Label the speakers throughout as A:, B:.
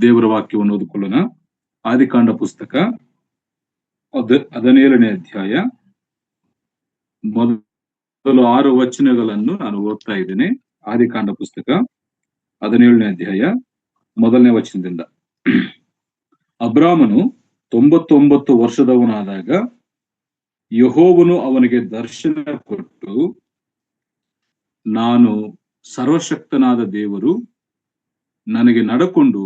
A: ದೇವರ ವಾಕ್ಯವನ್ನು ಓದಿಕೊಳ್ಳೋಣ. ಆದಿಕಾಂಡ ಪುಸ್ತಕ 17ನೇ ಅಧ್ಯಾಯ ಮೊದಲು 6 ವಚನಗಳನ್ನು ನಾನು ಓದ್ತಾ ಇದ್ದೇನೆ. ಆದಿಕಾಂಡ ಪುಸ್ತಕ 17ನೇ ಅಧ್ಯಾಯ ಮೊದಲನೇ ವಚನದಿಂದ. ಅಬ್ರಾಮನು 99 ವರ್ಷದವನಾದಾಗ ಯೆಹೋವನು ಅವನಿಗೆ ದರ್ಶನ ಕೊಟ್ಟು, ನಾನು ಸರ್ವಶಕ್ತನಾದ ದೇವರು, ನನಗೆ ನಡಕೊಂಡು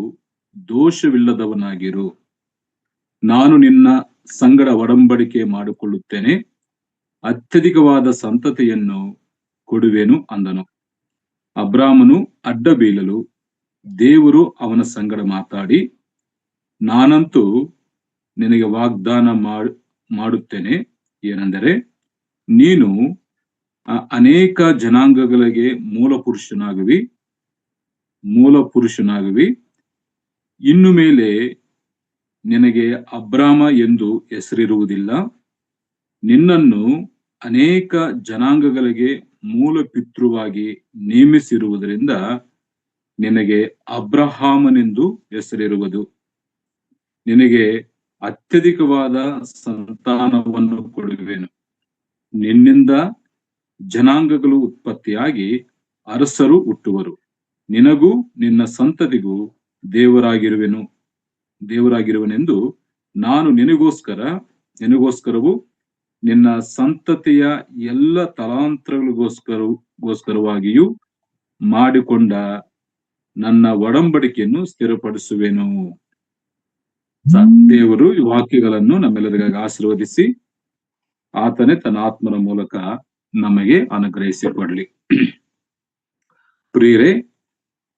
A: ದೋಷವಿಲ್ಲದವನಾಗಿರು, ನಾನು ನಿನ್ನ ಸಂಗಡ ಒಡಂಬಡಿಕೆ ಮಾಡಿಕೊಳ್ಳುತ್ತೇನೆ, ಅತ್ಯಧಿಕವಾದ ಸಂತತಿಯನ್ನು ಕೊಡುವೆನು ಅಂದನು. ಅಬ್ರಾಮನು ಅಡ್ಡ ಬೀಳಲು ದೇವರು ಅವನ ಸಂಗಡ ಮಾತಾಡಿ, ನಾನಂತೂ ನಿನಗೆ ವಾಗ್ದಾನ ಮಾಡುತ್ತೇನೆ, ಏನೆಂದರೆ ನೀನು ಅನೇಕ ಜನಾಂಗಗಳಿಗೆ ಮೂಲ ಪುರುಷನಾಗುವಿ. ಇನ್ನು ಮೇಲೆ ನಿನಗೆ ಅಬ್ರಾಮ ಎಂದು ಹೆಸರಿರುವುದಿಲ್ಲ, ನಿನ್ನನ್ನು ಅನೇಕ ಜನಾಂಗಗಳಿಗೆ ಮೂಲ ಪಿತೃವಾಗಿ ನೇಮಿಸಿರುವುದರಿಂದ ನಿನಗೆ ಅಬ್ರಹಾಮನೆಂದು ಹೆಸರಿರುವುದು. ನಿನಗೆ ಅತ್ಯಧಿಕವಾದ ಸಂತಾನವನ್ನು ಕೊಡುವೆನು, ನಿನ್ನಿಂದ ಜನಾಂಗಗಳು ಉತ್ಪತ್ತಿಯಾಗಿ ಅರಸರು ಹುಟ್ಟುವರು, ನಿನಗೂ ನಿನ್ನ ಸಂತತಿಗೂ ದೇವರಾಗಿರುವೆನೆಂದು ನಾನು ನಿನಗೋಸ್ಕರವೂ ನಿನ್ನ ಸಂತತಿಯ ಎಲ್ಲ ತಲಾಂತರಗಳಿಗೋಸ್ಕರವಾಗಿಯೂ ಮಾಡಿಕೊಂಡ ನನ್ನ ಒಡಂಬಡಿಕೆಯನ್ನು ಸ್ಥಿರಪಡಿಸುವೆನು. ದೇವರು ಈ ವಾಕ್ಯಗಳನ್ನು ನಮ್ಮೆಲ್ಲರಿಗಾಗಿ ಆಶೀರ್ವದಿಸಿ ಆತನೇ ತನ್ನ ಆತ್ಮನ ಮೂಲಕ ನಮಗೆ ಅನುಗ್ರಹಿಸಿಕೊಡ್ಲಿ. ಪ್ರಿಯರೇ,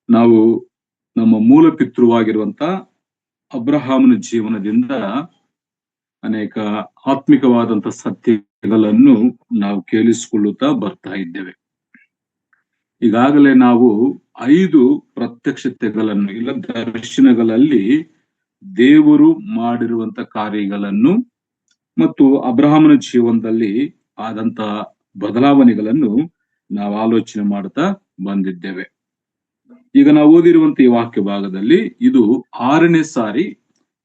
A: ನಾವು ನಮ್ಮ ಮೂಲ ಪಿತೃವಾಗಿರುವಂತ ಅಬ್ರಹಾಮನ ಜೀವನದಿಂದ ಅನೇಕ ಆತ್ಮಿಕವಾದಂತ ಸತ್ಯಗಳನ್ನು ನಾವು ಕೇಳಿಸಿಕೊಳ್ಳುತ್ತಾ ಬರ್ತಾ ಇದ್ದೇವೆ. ಈಗಾಗಲೇ ನಾವು 5 ಪ್ರತ್ಯಕ್ಷತೆಗಳನ್ನು ಇಲ್ಲ ದರ್ಶನಗಳಲ್ಲಿ ದೇವರು ಮಾಡಿರುವಂತ ಕಾರ್ಯಗಳನ್ನು ಮತ್ತು ಅಬ್ರಹಾಮನ ಜೀವನದಲ್ಲಿ ಆದಂತ ಬದಲಾವಣೆಗಳನ್ನು ನಾವು ಆಲೋಚನೆ ಮಾಡ್ತಾ ಬಂದಿದ್ದೇವೆ. ಈಗ ನಾವು ಓದಿರುವಂತ ಈ ವಾಕ್ಯ ಭಾಗದಲ್ಲಿ ಇದು 6ನೇ ಸಾರಿ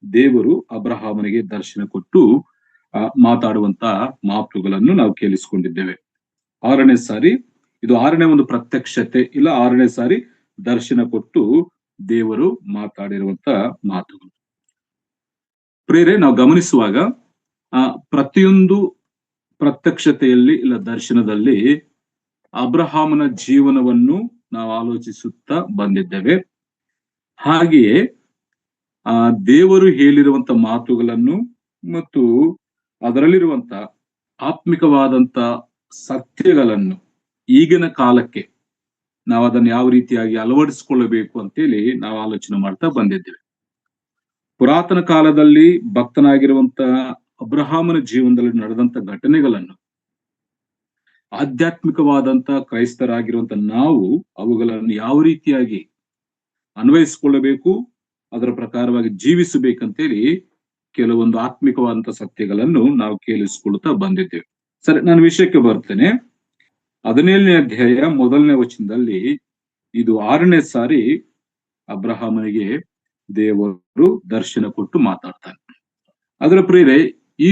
A: ದೇವರು ಅಬ್ರಹಾಮನಿಗೆ ದರ್ಶನ ಕೊಟ್ಟು ಮಾತಾಡುವಂತ ಮಾತುಗಳನ್ನು ನಾವು ಕೇಳಿಸಿಕೊಂಡಿದ್ದೇವೆ. 6ನೇ ಸಾರಿ ಇದು 6ನೇ ಒಂದು ಪ್ರತ್ಯಕ್ಷತೆ ಇಲ್ಲ 6ನೇ ಸಾರಿ ದರ್ಶನ ಕೊಟ್ಟು ದೇವರು ಮಾತಾಡಿರುವಂತ ಮಾತುಗಳು. ಪ್ರಿಯರೇ, ನಾವು ಗಮನಿಸುವಾಗ ಪ್ರತಿಯೊಂದು ಪ್ರತ್ಯಕ್ಷತೆಯಲ್ಲಿ ಇಲ್ಲ ದರ್ಶನದಲ್ಲಿ ಅಬ್ರಹಾಮನ ಜೀವನವನ್ನು ನಾವು ಆಲೋಚಿಸುತ್ತಾ ಬಂದಿದ್ದೇವೆ. ಹಾಗೆಯೇ ದೇವರು ಹೇಳಿರುವಂತ ಮಾತುಗಳನ್ನು ಮತ್ತು ಅದರಲ್ಲಿರುವಂತ ಆತ್ಮಿಕವಾದಂತ ಸತ್ಯಗಳನ್ನು ಈಗಿನ ಕಾಲಕ್ಕೆ ನಾವು ಅದನ್ನು ಯಾವ ರೀತಿಯಾಗಿ ಅಳವಡಿಸಿಕೊಳ್ಳಬೇಕು ಅಂತೇಳಿ ನಾವು ಆಲೋಚನೆ ಮಾಡ್ತಾ ಬಂದಿದ್ದೇವೆ. ಪುರಾತನ ಕಾಲದಲ್ಲಿ ಭಕ್ತನಾಗಿರುವಂತ ಅಬ್ರಹಾಮನ ಜೀವನದಲ್ಲಿ ನಡೆದಂತ ಘಟನೆಗಳನ್ನು ಆಧ್ಯಾತ್ಮಿಕವಾದಂತ ಕ್ರೈಸ್ತರಾಗಿರುವಂತ ನಾವು ಅವುಗಳನ್ನು ಯಾವ ರೀತಿಯಾಗಿ ಅನ್ವಯಿಸಿಕೊಳ್ಳಬೇಕು, ಅದರ ಪ್ರಕಾರವಾಗಿ ಜೀವಿಸಬೇಕಂತೇಳಿ ಕೆಲವೊಂದು ಆತ್ಮಿಕವಾದಂತ ಸತ್ಯಗಳನ್ನು ನಾವು ಕೇಳಿಸಿಕೊಳ್ಳುತ್ತಾ ಬಂದಿದ್ದೇವೆ. ಸರಿ, ನಾನು ವಿಷಯಕ್ಕೆ ಬರ್ತೇನೆ. 17ನೇ ಅಧ್ಯಾಯ ಮೊದಲನೇ ವಚನದಲ್ಲಿ ಇದು 6ನೇ ಸಾರಿ ಅಬ್ರಹಾಮನಿಗೆ ದೇವರು ದರ್ಶನ ಕೊಟ್ಟು ಮಾತಾಡ್ತಾನೆ. ಅದರ ಪ್ರಿಯರೇ, ಈ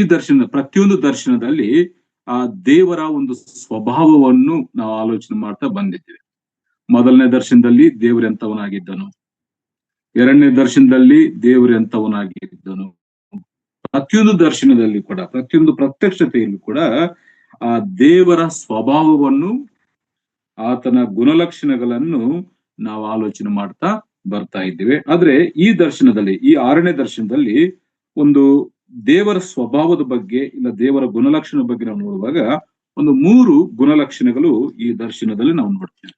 A: ಪ್ರತಿಯೊಂದು ದರ್ಶನದಲ್ಲಿ ಆ ದೇವರ ಒಂದು ಸ್ವಭಾವವನ್ನು ನಾವು ಆಲೋಚನೆ ಮಾಡ್ತಾ ಬಂದಿದ್ದೇವೆ. ಮೊದಲನೇ ದರ್ಶನದಲ್ಲಿ ದೇವರೆಂತವನಾಗಿದ್ದನು, 2ನೇ ದರ್ಶನದಲ್ಲಿ ದೇವರೆಂತವನಾಗಿದ್ದನು. ಪ್ರತಿಯೊಂದು ದರ್ಶನದಲ್ಲಿ ಕೂಡ, ಪ್ರತಿಯೊಂದು ಪ್ರತ್ಯಕ್ಷತೆಯಲ್ಲೂ ಕೂಡ ಆ ದೇವರ ಸ್ವಭಾವವನ್ನು, ಆತನ ಗುಣಲಕ್ಷಣಗಳನ್ನು ನಾವು ಆಲೋಚನೆ ಮಾಡ್ತಾ ಬರ್ತಾ ಇದ್ದೇವೆ. ಆದ್ರೆ ಈ ದರ್ಶನದಲ್ಲಿ, ಈ 6ನೇ ದರ್ಶನದಲ್ಲಿ ಒಂದು ದೇವರ ಸ್ವಭಾವದ ಬಗ್ಗೆ ಇಲ್ಲ ದೇವರ ಗುಣಲಕ್ಷಣ ಬಗ್ಗೆ ನಾವು ನೋಡುವಾಗ ಒಂದು 3 ಗುಣಲಕ್ಷಣಗಳು ಈ ದರ್ಶನದಲ್ಲಿ ನಾವು ನೋಡ್ತೇವೆ.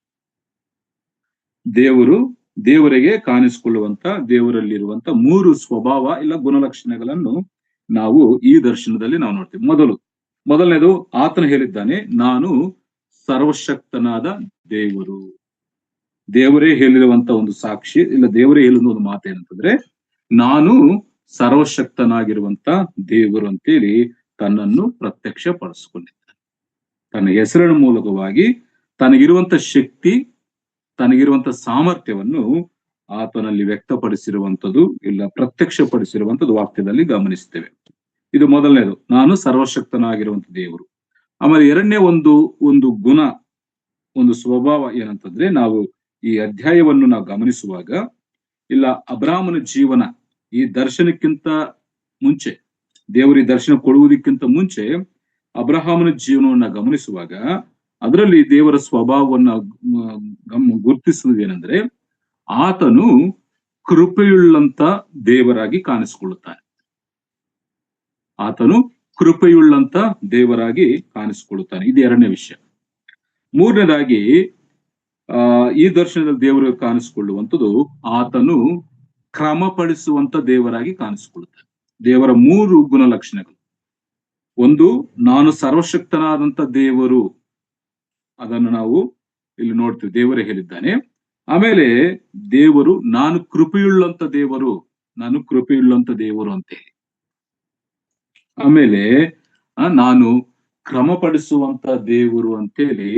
A: ದೇವರಿಗೆ ಕಾಣಿಸಿಕೊಳ್ಳುವಂತ ದೇವರಲ್ಲಿರುವಂತ 3 ಸ್ವಭಾವ ಇಲ್ಲ ಗುಣಲಕ್ಷಣಗಳನ್ನು ನಾವು ಈ ದರ್ಶನದಲ್ಲಿ ನಾವು ನೋಡ್ತೇವೆ. ಮೊದಲನೇದು, ಆತನು ಹೇಳಿದ್ದಾನೆ, ನಾನು ಸರ್ವಶಕ್ತನಾದ ದೇವರು. ದೇವರೇ ಹೇಳಿರುವಂತ ಒಂದು ಸಾಕ್ಷಿ ಇಲ್ಲ ದೇವರೇ ಹೇಳಿದ ಒಂದು ಮಾತೇನಂತಂದ್ರೆ, ನಾನು ಸರ್ವಶಕ್ತನಾಗಿರುವಂತ ದೇವರು ಅಂತೇಳಿ ತನ್ನನ್ನು ಪ್ರತ್ಯಕ್ಷ ಪಡಿಸಿಕೊಂಡಿದ್ದಾನೆ. ತನ್ನ ಹೆಸರಿನ ಮೂಲಕವಾಗಿ ತನಗಿರುವಂತ ಶಕ್ತಿ, ತನಗಿರುವಂತ ಸಾಮರ್ಥ್ಯವನ್ನು ಆತನಲ್ಲಿ ವ್ಯಕ್ತಪಡಿಸಿರುವಂಥದ್ದು ಇಲ್ಲ ಪ್ರತ್ಯಕ್ಷಪಡಿಸಿರುವಂಥದ್ದು ವಾಕ್ಯದಲ್ಲಿ ಗಮನಿಸ್ತೇವೆ. ಇದು ಮೊದಲನೇದು, ನಾನು ಸರ್ವಶಕ್ತನಾಗಿರುವಂತ ದೇವರು. ಆಮೇಲೆ ಎರಡನೇ ಒಂದು ಗುಣ, ಒಂದು ಸ್ವಭಾವ ಏನಂತಂದ್ರೆ, ನಾವು ಈ ಅಧ್ಯಾಯವನ್ನು ನಾವು ಗಮನಿಸುವಾಗ ಇಲ್ಲ ಅಬ್ರಾಮನ ಜೀವನ ಈ ದರ್ಶನಕ್ಕಿಂತ ಮುಂಚೆ, ದೇವರ ಈ ದರ್ಶನ ಕೊಡುವುದಕ್ಕಿಂತ ಮುಂಚೆ ಅಬ್ರಹಾಮನ ಜೀವನವನ್ನ ಗಮನಿಸುವಾಗ ಅದರಲ್ಲಿ ದೇವರ ಸ್ವಭಾವವನ್ನ ಗುರುತಿಸುವುದೇನೆಂದ್ರೆ, ಆತನು ಕೃಪೆಯುಳ್ಳಂತ ದೇವರಾಗಿ ಕಾಣಿಸಿಕೊಳ್ಳುತ್ತಾನೆ. ಆತನು ಕೃಪೆಯುಳ್ಳಂತ ದೇವರಾಗಿ ಕಾಣಿಸಿಕೊಳ್ಳುತ್ತಾನೆ. ಇದು ಎರಡನೇ ವಿಷಯ. ಮೂರನೇದಾಗಿ ಈ ದರ್ಶನದಲ್ಲಿ ದೇವರು ಕಾಣಿಸಿಕೊಳ್ಳುವಂಥದ್ದು, ಆತನು ಕ್ರಮಪಡಿಸುವಂತ ದೇವರಾಗಿ ಕಾಣಿಸಿಕೊಳ್ಳುತ್ತಾನೆ. ದೇವರ ಮೂರು ಗುಣಲಕ್ಷಣಗಳು. ಒಂದು, ನಾನು ಸರ್ವಶಕ್ತನಾದಂತ ದೇವರು, ಅದನ್ನು ನಾವು ಇಲ್ಲಿ ನೋಡ್ತೀವಿ, ದೇವರೇ ಹೇಳಿದ್ದಾನೆ. ಆಮೇಲೆ ದೇವರು ನಾನು ಕೃಪೆಯುಳ್ಳಂತ ದೇವರು, ನಾನು ಕೃಪೆಯುಳ್ಳಂತ ದೇವರು ಅಂತೇಳಿ. ಆಮೇಲೆ ನಾನು ಕ್ರಮಪಡಿಸುವಂತ ದೇವರು ಅಂತೇಳಿ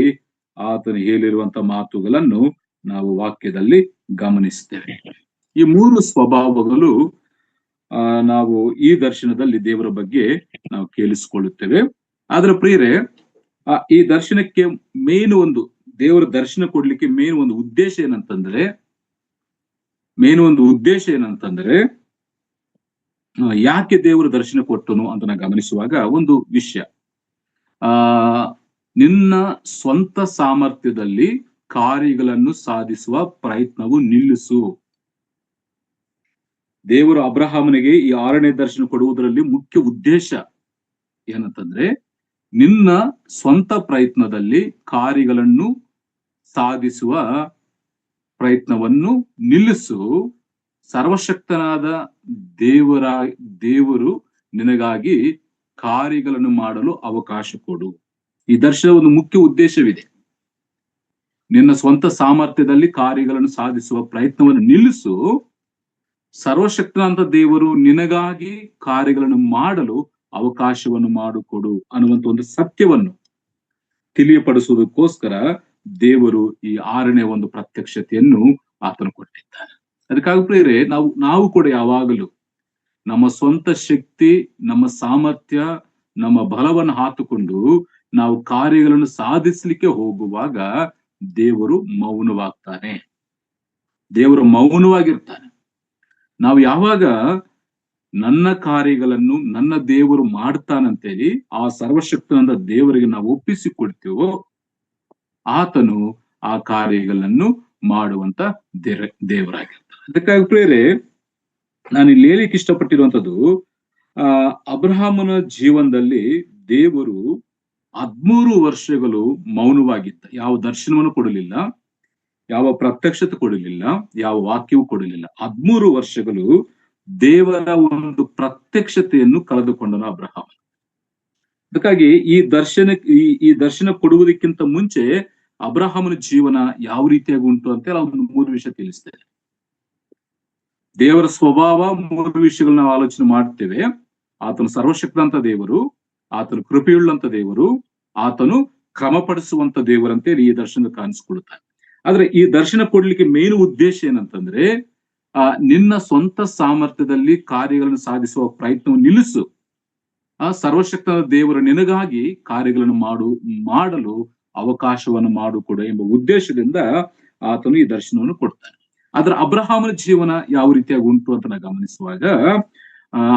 A: ಆತನು ಹೇಳಿರುವಂತ ಮಾತುಗಳನ್ನು ನಾವು ವಾಕ್ಯದಲ್ಲಿ ಗಮನಿಸ್ತೇವೆ. ಈ ಮೂರು ಸ್ವಭಾವಗಳು ನಾವು ಈ ದರ್ಶನದಲ್ಲಿ ದೇವರ ಬಗ್ಗೆ ನಾವು ಕೇಳಿಸಿಕೊಳ್ಳುತ್ತೇವೆ. ಆದ್ರೆ ಪ್ರಿಯರೇ, ಈ ದರ್ಶನಕ್ಕೆ ಮೇನ್ ಒಂದು, ದೇವರ ದರ್ಶನ ಕೊಡ್ಲಿಕ್ಕೆ ಮೇನ್ ಒಂದು ಉದ್ದೇಶ ಏನಂತಂದ್ರೆ ಯಾಕೆ ದೇವರು ದರ್ಶನ ಕೊಟ್ಟನು ಅಂತ ನಾವು ಗಮನಿಸುವಾಗ ಒಂದು ವಿಷಯ, ನಿನ್ನ ಸ್ವಂತ ಸಾಮರ್ಥ್ಯದಲ್ಲಿ ಕಾರ್ಯಗಳನ್ನು ಸಾಧಿಸುವ ಪ್ರಯತ್ನವು ನಿಲ್ಲಿಸು. ದೇವರು ಅಬ್ರಹಾಮನಿಗೆ ಈ 6ನೇ ದರ್ಶನ ಕೊಡುವುದರಲ್ಲಿ ಮುಖ್ಯ ಉದ್ದೇಶ ಏನಂತಂದ್ರೆ, ನಿನ್ನ ಸ್ವಂತ ಪ್ರಯತ್ನದಲ್ಲಿ ಕಾರ್ಯಗಳನ್ನು ಸಾಧಿಸುವ ಪ್ರಯತ್ನವನ್ನು ನಿಲ್ಲಿಸು. ಸರ್ವಶಕ್ತನಾದ ದೇವರು ನಿನಗಾಗಿ ಕಾರ್ಯಗಳನ್ನು ಮಾಡಲು ಅವಕಾಶ ಕೊಡು. ಈ ದರ್ಶನ ಒಂದು ಮುಖ್ಯ ಉದ್ದೇಶವಿದೆ. ನಿನ್ನ ಸ್ವಂತ ಸಾಮರ್ಥ್ಯದಲ್ಲಿ ಕಾರ್ಯಗಳನ್ನು ಸಾಧಿಸುವ ಪ್ರಯತ್ನವನ್ನು ನಿಲ್ಲಿಸು. ಸರ್ವಶಕ್ತನಾದ ದೇವರು ನಿನಗಾಗಿ ಕಾರ್ಯಗಳನ್ನು ಮಾಡಲು ಅವಕಾಶವನ್ನು ಮಾಡಿಕೊಡು ಅನ್ನುವಂತ ಒಂದು ಸತ್ಯವನ್ನು ತಿಳಿಯಪಡಿಸುವುದಕ್ಕೋಸ್ಕರ ದೇವರು ಈ 6ನೇ ಒಂದು ಪ್ರತ್ಯಕ್ಷತೆಯನ್ನು ಆತನು ಕೊಟ್ಟಿದ್ದಾನೆ. ಅದಕ್ಕಾಗಿ ಪ್ರಿಯರೇ, ನಾವು ಕೂಡ ಯಾವಾಗಲೂ ನಮ್ಮ ಸ್ವಂತ ಶಕ್ತಿ, ನಮ್ಮ ಸಾಮರ್ಥ್ಯ, ನಮ್ಮ ಬಲವನ್ನು ಹಾತುಕೊಂಡು ನಾವು ಕಾರ್ಯಗಳನ್ನು ಸಾಧಿಸಲಿಕ್ಕೆ ಹೋಗುವಾಗ ದೇವರು ಮೌನವಾಗ್ತಾನೆ, ದೇವರು ಮೌನವಾಗಿರ್ತಾನೆ. ನಾವು ಯಾವಾಗ ನನ್ನ ಕಾರ್ಯಗಳನ್ನು ನನ್ನ ದೇವರು ಮಾಡ್ತಾನಂತೇಳಿ ಆ ಸರ್ವಶಕ್ತನಾದ ದೇವರಿಗೆ ನಾವು ಒಪ್ಪಿಸಿಕೊಡ್ತೀವೋ, ಆತನು ಆ ಕಾರ್ಯಗಳನ್ನು ಮಾಡುವಂತ ದೇವರಾಗಿರ್ತಾನೆ. ಅದಕ್ಕಾಗಿ ಪ್ರಿಯರೇ, ನಾನು ಇಲ್ಲಿ ಹೇಳಿಕ್ಕೆ ಇಷ್ಟಪಟ್ಟಿರುವಂತದ್ದು, ಅಬ್ರಹಾಮನ ಜೀವನದಲ್ಲಿ ದೇವರು 13 ವರ್ಷಗಳು ಮೌನವಾಗಿದ್ದ. ಯಾವ ದರ್ಶನವನ್ನು ಕೊಡಲಿಲ್ಲ, ಯಾವ ಪ್ರತ್ಯಕ್ಷತೆ ಕೊಡಲಿಲ್ಲ, ಯಾವ ವಾಕ್ಯವೂ ಕೊಡಲಿಲ್ಲ. 13 ವರ್ಷಗಳು ದೇವರ ಒಂದು ಪ್ರತ್ಯಕ್ಷತೆಯನ್ನು ಕಳೆದುಕೊಂಡನು ಅಬ್ರಹಾಮ. ಅದಕ್ಕಾಗಿ ಈ ದರ್ಶನ ಕೊಡುವುದಕ್ಕಿಂತ ಮುಂಚೆ ಅಬ್ರಹಾಮನ ಜೀವನ ಯಾವ ರೀತಿಯಾಗಿ ಉಂಟು ಅಂತ ನಾವು ಒಂದು 3 ವಿಷಯ ತಿಳಿಸ್ತೇವೆ. ದೇವರ ಸ್ವಭಾವ 3 ವಿಷಯಗಳನ್ನ ನಾವು ಆಲೋಚನೆ ಮಾಡ್ತೇವೆ. ಆತನು ಸರ್ವಶಕ್ತಂತ ದೇವರು, ಆತನು ಕೃಪೆಯುಳ್ಳಂತ ದೇವರು, ಆತನು ಕ್ರಮಪಡಿಸುವಂತ ದೇವರಂತೆ ಈ ದರ್ಶನ ಕಾಣಿಸ್ಕೊಳ್ಳುತ್ತಾನೆ. ಆದ್ರೆ ಈ ದರ್ಶನ ಕೊಡ್ಲಿಕ್ಕೆ ಮೇನ್ ಉದ್ದೇಶ ಏನಂತಂದ್ರೆ, ನಿನ್ನ ಸ್ವಂತ ಸಾಮರ್ಥ್ಯದಲ್ಲಿ ಕಾರ್ಯಗಳನ್ನು ಸಾಧಿಸುವ ಪ್ರಯತ್ನವನ್ನು ನಿಲ್ಲಿಸು. ಸರ್ವಶಕ್ತನ ದೇವರು ನಿನಗಾಗಿ ಕಾರ್ಯಗಳನ್ನು ಮಾಡಲು ಅವಕಾಶವನ್ನು ಮಾಡಿಕೊಡು ಎಂಬ ಉದ್ದೇಶದಿಂದ ಆತನು ಈ ದರ್ಶನವನ್ನು ಕೊಡ್ತಾನೆ. ಆದ್ರೆ ಅಬ್ರಹಾಮನ ಜೀವನ ಯಾವ ರೀತಿಯಾಗಿ ಉಂಟು ಅಂತ ನಾವು ಗಮನಿಸುವಾಗ,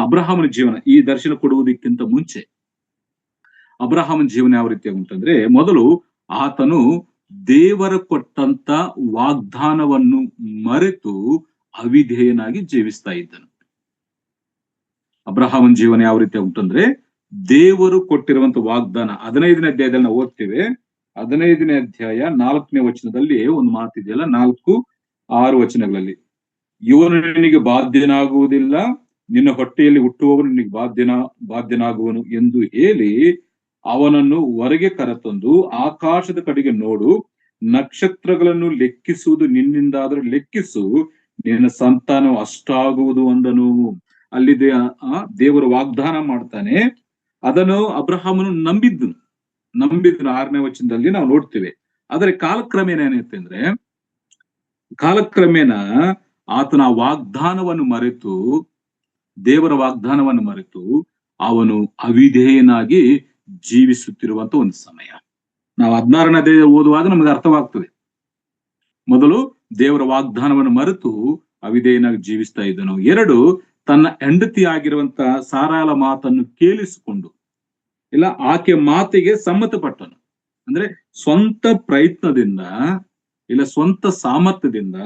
A: ಅಬ್ರಹಾಮನ ಜೀವನ ಈ ದರ್ಶನ ಕೊಡುವುದಕ್ಕಿಂತ ಮುಂಚೆ ಅಬ್ರಹಾಮನ ಜೀವನ ಯಾವ ರೀತಿಯಾಗಿ ಉಂಟಂದ್ರೆ, ಮೊದಲು ಆತನು ದೇವರ ಕೊಟ್ಟಂತ ವಾಗ್ದಾನವನ್ನು ಮರೆತು ಅವಿಧೇಯನಾಗಿ ಜೀವಿಸ್ತಾ ಇದ್ದನು. ಅಬ್ರಹಾಮನ ಜೀವನ ಯಾವ ರೀತಿ ಉಂಟಂದ್ರೆ, ದೇವರು ಕೊಟ್ಟಿರುವಂತ ವಾಗ್ದಾನ 15ನೇ ಅಧ್ಯಾಯದಲ್ಲಿ ನಾವು ಓದ್ತೇವೆ. 15ನೇ ಅಧ್ಯಾಯ 4ನೇ ವಚನದಲ್ಲಿ ಒಂದು ಮಾತಿದೆಯಲ್ಲ, 4-6 ವಚನಗಳಲ್ಲಿ, ಇವನು ನಿನಗೆ ಬಾಧ್ಯನಾಗುವುದಿಲ್ಲ, ನಿನ್ನ ಹೊಟ್ಟೆಯಲ್ಲಿ ಹುಟ್ಟುವವನು ನಿನಗೆ ಬಾಧ್ಯನಾಗುವನು ಎಂದು ಹೇಳಿ ಅವನನ್ನು ಹೊರಗೆ ಕರೆತಂದು ಆಕಾಶದ ಕಡೆಗೆ ನೋಡು, ನಕ್ಷತ್ರಗಳನ್ನು ಲೆಕ್ಕಿಸುವುದು ನಿನ್ನಿಂದಾದರೂ ಲೆಕ್ಕಿಸು, ನಿನ್ನ ಸಂತಾನ ಅಷ್ಟಾಗುವುದು ಅಂದನು. ಅಲ್ಲಿ ದೇವರು ವಾಗ್ದಾನ ಮಾಡ್ತಾನೆ. ಅದನ್ನು ಅಬ್ರಹಾಮನು ನಂಬಿದ್ದನು 6ನೇ ವಚನದಲ್ಲಿ ನಾವು ನೋಡ್ತೇವೆ. ಆದರೆ ಕಾಲಕ್ರಮೇಣ ಏನಾಯ್ತು ಅಂದ್ರೆ, ಕಾಲಕ್ರಮೇಣ ಆತನ ವಾಗ್ದಾನವನ್ನು ಮರೆತು, ದೇವರ ವಾಗ್ದಾನವನ್ನು ಮರೆತು ಅವನು ಅವಿಧೇಯನಾಗಿ ಜೀವಿಸುತ್ತಿರುವಂತ ಒಂದು ಸಮಯ. ನಾವು 16ನೇ ಅಧ್ಯಾಯ ಓದುವಾಗ ನಮಗೆ ಅರ್ಥವಾಗ್ತದೆ. ಮೊದಲು ದೇವರ ವಾಗ್ದಾನವನ್ನು ಮರೆತು ಅವಿಧೇಯನಾಗಿ ಜೀವಿಸ್ತಾ ಇದ್ದನು. 2, ತನ್ನ ಹೆಂಡತಿ ಆಗಿರುವಂತ ಸಾರಾಳ ಮಾತನ್ನು ಕೇಳಿಸಿಕೊಂಡು, ಇಲ್ಲ ಆಕೆ ಮಾತಿಗೆ ಸಮ್ಮತಪಟ್ಟನು. ಅಂದ್ರೆ ಸ್ವಂತ ಪ್ರಯತ್ನದಿಂದ, ಇಲ್ಲ ಸ್ವಂತ ಸಾಮರ್ಥ್ಯದಿಂದ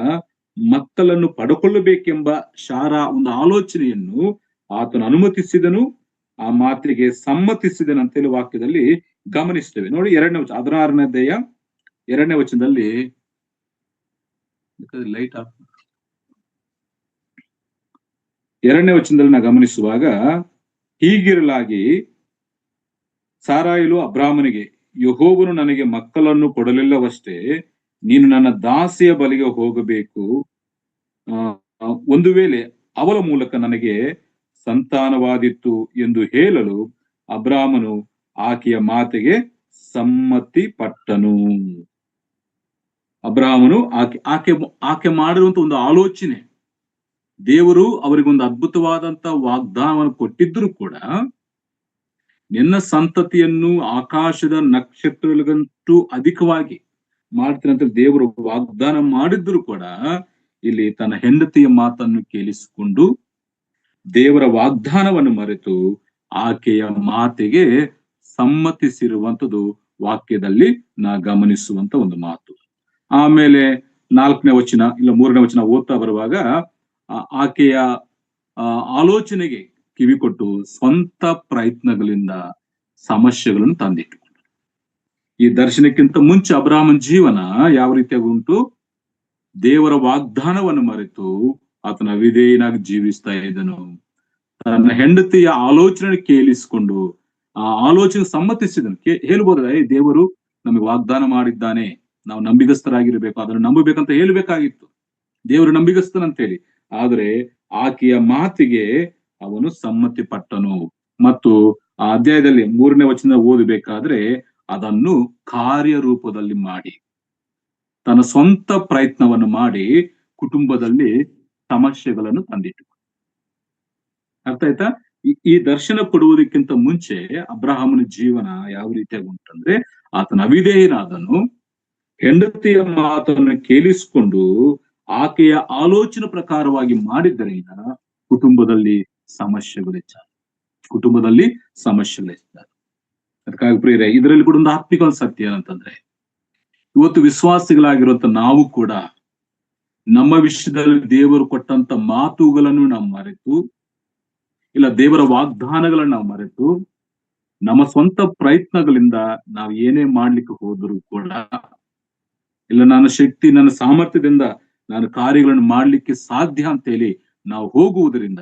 A: ಮಕ್ಕಳನ್ನು ಪಡ್ಕೊಳ್ಳಬೇಕೆಂಬ ಒಂದು ಆಲೋಚನೆಯನ್ನು ಆತನು ಅನುಮತಿಸಿದನು, ಆ ಮಾತಿಗೆ ಸಮ್ಮತಿಸಿದನು ಅಂತೇಳಿ ವಾಕ್ಯದಲ್ಲಿ ಗಮನಿಸ್ತೇವೆ. ನೋಡಿ 16ನೇ ಅಧ್ಯಾಯ 2ನೇ ವಚನದಲ್ಲಿ ಲೈಟ್ ಆಫ್ 2ನೇ ವಚನದಲ್ಲಿ ನಾವು ಗಮನಿಸುವಾಗ, ಹೀಗಿರಲಾಗಿ ಸಾರಾಯಲು ಅಬ್ರಾಮನಿಗೆ, ಯೆಹೋವನು ನನಗೆ ಮಕ್ಕಳನ್ನು ಕೊಡಲಿಲ್ಲವಷ್ಟೇ, ನೀನು ನನ್ನ ದಾಸಿಯ ಬಳಿಗೆ ಹೋಗಬೇಕು. ಒಂದು ವೇಳೆ ಅವಳ ಮೂಲಕ ನನಗೆ ಸಂತಾನವಾದಿತ್ತು ಎಂದು ಹೇಳಲು ಅಬ್ರಾಮನು ಆಕೆಯ ಮಾತಿಗೆ ಸಮ್ಮತಿ ಪಟ್ಟನು. ಅಬ್ರಾಮನು ಆಕೆ ಮಾಡಿರುವಂತ ಒಂದು ಆಲೋಚನೆ, ದೇವರು ಅವರಿಗೊಂದು ಅದ್ಭುತವಾದಂತ ವಾಗ್ದಾನವನ್ನು ಕೊಟ್ಟಿದ್ರು ಕೂಡ, ನಿನ್ನ ಸಂತತಿಯನ್ನು ಆಕಾಶದ ನಕ್ಷತ್ರಗಳಿಗಂತೂ ಅಧಿಕವಾಗಿ ಮಾಡ್ತೀನಿ ಅಂತ ದೇವರು ವಾಗ್ದಾನ ಮಾಡಿದ್ರು ಕೂಡ, ಇಲ್ಲಿ ತನ್ನ ಹೆಂಡತಿಯ ಮಾತನ್ನು ಕೇಳಿಸಿಕೊಂಡು ದೇವರ ವಾಗ್ದಾನವನ್ನು ಮರೆತು ಆಕೆಯ ಮಾತಿಗೆ ಸಮ್ಮತಿಸಿರುವಂತದ್ದು ವಾಕ್ಯದಲ್ಲಿ ನಾ ಗಮನಿಸುವಂತ ಒಂದು ಮಾತು. ಆಮೇಲೆ 4ನೇ ವಚನ ಇಲ್ಲ 3ನೇ ವಚನ ಓದ್ತಾ ಬರುವಾಗ, ಆಕೆಯ ಆಲೋಚನೆಗೆ ಕಿವಿ ಕೊಟ್ಟು ಸ್ವಂತ ಪ್ರಯತ್ನಗಳಿಂದ ಸಮಸ್ಯೆಗಳನ್ನು ತಂದಿಟ್ಟುಕೊಂಡ. ಈ ದರ್ಶನಕ್ಕಿಂತ ಮುಂಚೆ ಅಬ್ರಾಮನ ಜೀವನ ಯಾವ ರೀತಿಯಾಗಿ ಉಂಟು? ದೇವರ ವಾಗ್ದಾನವನ್ನು ಮರೆತು ಆತನ ಅವಿಧೇಯನಾಗಿ ಜೀವಿಸ್ತಾ ಇದ್ದನು. ತನ್ನ ಹೆಂಡತಿಯ ಆಲೋಚನೆ ಕೇಳಿಸಿಕೊಂಡು ಆ ಆಲೋಚನೆ ಸಮ್ಮತಿಸಿದನು. ಹೇಳ್ಬೋದ, ದೇವರು ನಮಗೆ ವಾಗ್ದಾನ ಮಾಡಿದ್ದಾನೆ, ನಾವು ನಂಬಿಗಸ್ತರಾಗಿರ್ಬೇಕು, ಅದನ್ನು ನಂಬಬೇಕಂತ ಹೇಳ್ಬೇಕಾಗಿತ್ತು, ದೇವರು ನಂಬಿಗಸ್ತನಂತೇಳಿ. ಆದ್ರೆ ಆಕೆಯ ಮಾತಿಗೆ ಅವನು ಸಮ್ಮತಿ ಪಟ್ಟನು. ಮತ್ತು ಆ ಅಧ್ಯಾಯದಲ್ಲಿ 3ನೇ ವಚನ ಓದಬೇಕಾದ್ರೆ, ಅದನ್ನು ಕಾರ್ಯರೂಪದಲ್ಲಿ ಮಾಡಿ, ತನ್ನ ಸ್ವಂತ ಪ್ರಯತ್ನವನ್ನು ಮಾಡಿ ಕುಟುಂಬದಲ್ಲಿ ಸಮಸ್ಯೆಗಳನ್ನು ತಂದಿಟ್ಟು. ಅರ್ಥ ಆಯ್ತಾ? ಈ ದರ್ಶನ ಕೊಡುವುದಕ್ಕಿಂತ ಮುಂಚೆ ಅಬ್ರಹಾಮನ ಜೀವನ ಯಾವ ರೀತಿಯಾಗಿ ಉಂಟಂದ್ರೆ, ಆತನ ಅವಿಧೇಯನಾದನು, ಹೆಂಡತಿಯ ಮಾತನ್ನು ಕೇಳಿಸಿಕೊಂಡು ಆಕೆಯ ಆಲೋಚನೆ ಪ್ರಕಾರವಾಗಿ ಮಾಡಿದ್ದರಿಂದ ಕುಟುಂಬದಲ್ಲಿ ಸಮಸ್ಯೆಗಳು ಹೆಚ್ಚಾದ. ಅದಕ್ಕಾಗಿ ಪ್ರಿಯರೇ, ಇದರಲ್ಲಿ ಕೂಡ ಒಂದು ಆತ್ಮಿಕ ಸತ್ಯ ಏನಂತಂದ್ರೆ, ಇವತ್ತು ವಿಶ್ವಾಸಿಗಳಾಗಿರುವಂತ ನಾವು ಕೂಡ ನಮ್ಮ ವಿಷಯದಲ್ಲಿ ದೇವರು ಕೊಟ್ಟಂತ ಮಾತುಗಳನ್ನು ನಾವು ಮರೆತು, ಇಲ್ಲ ದೇವರ ವಾಗ್ದಾನಗಳನ್ನು ನಾವು ಮರೆತು, ನಮ್ಮ ಸ್ವಂತ ಪ್ರಯತ್ನಗಳಿಂದ ನಾವು ಏನೇ ಮಾಡ್ಲಿಕ್ಕೆ ಹೋದರೂ ಕೂಡ, ಇಲ್ಲ ನನ್ನ ಶಕ್ತಿ ನನ್ನ ಸಾಮರ್ಥ್ಯದಿಂದ ನಾನು ಕಾರ್ಯಗಳನ್ನು ಮಾಡ್ಲಿಕ್ಕೆ ಸಾಧ್ಯ ಅಂತ ಹೇಳಿ ನಾವು ಹೋಗುವುದರಿಂದ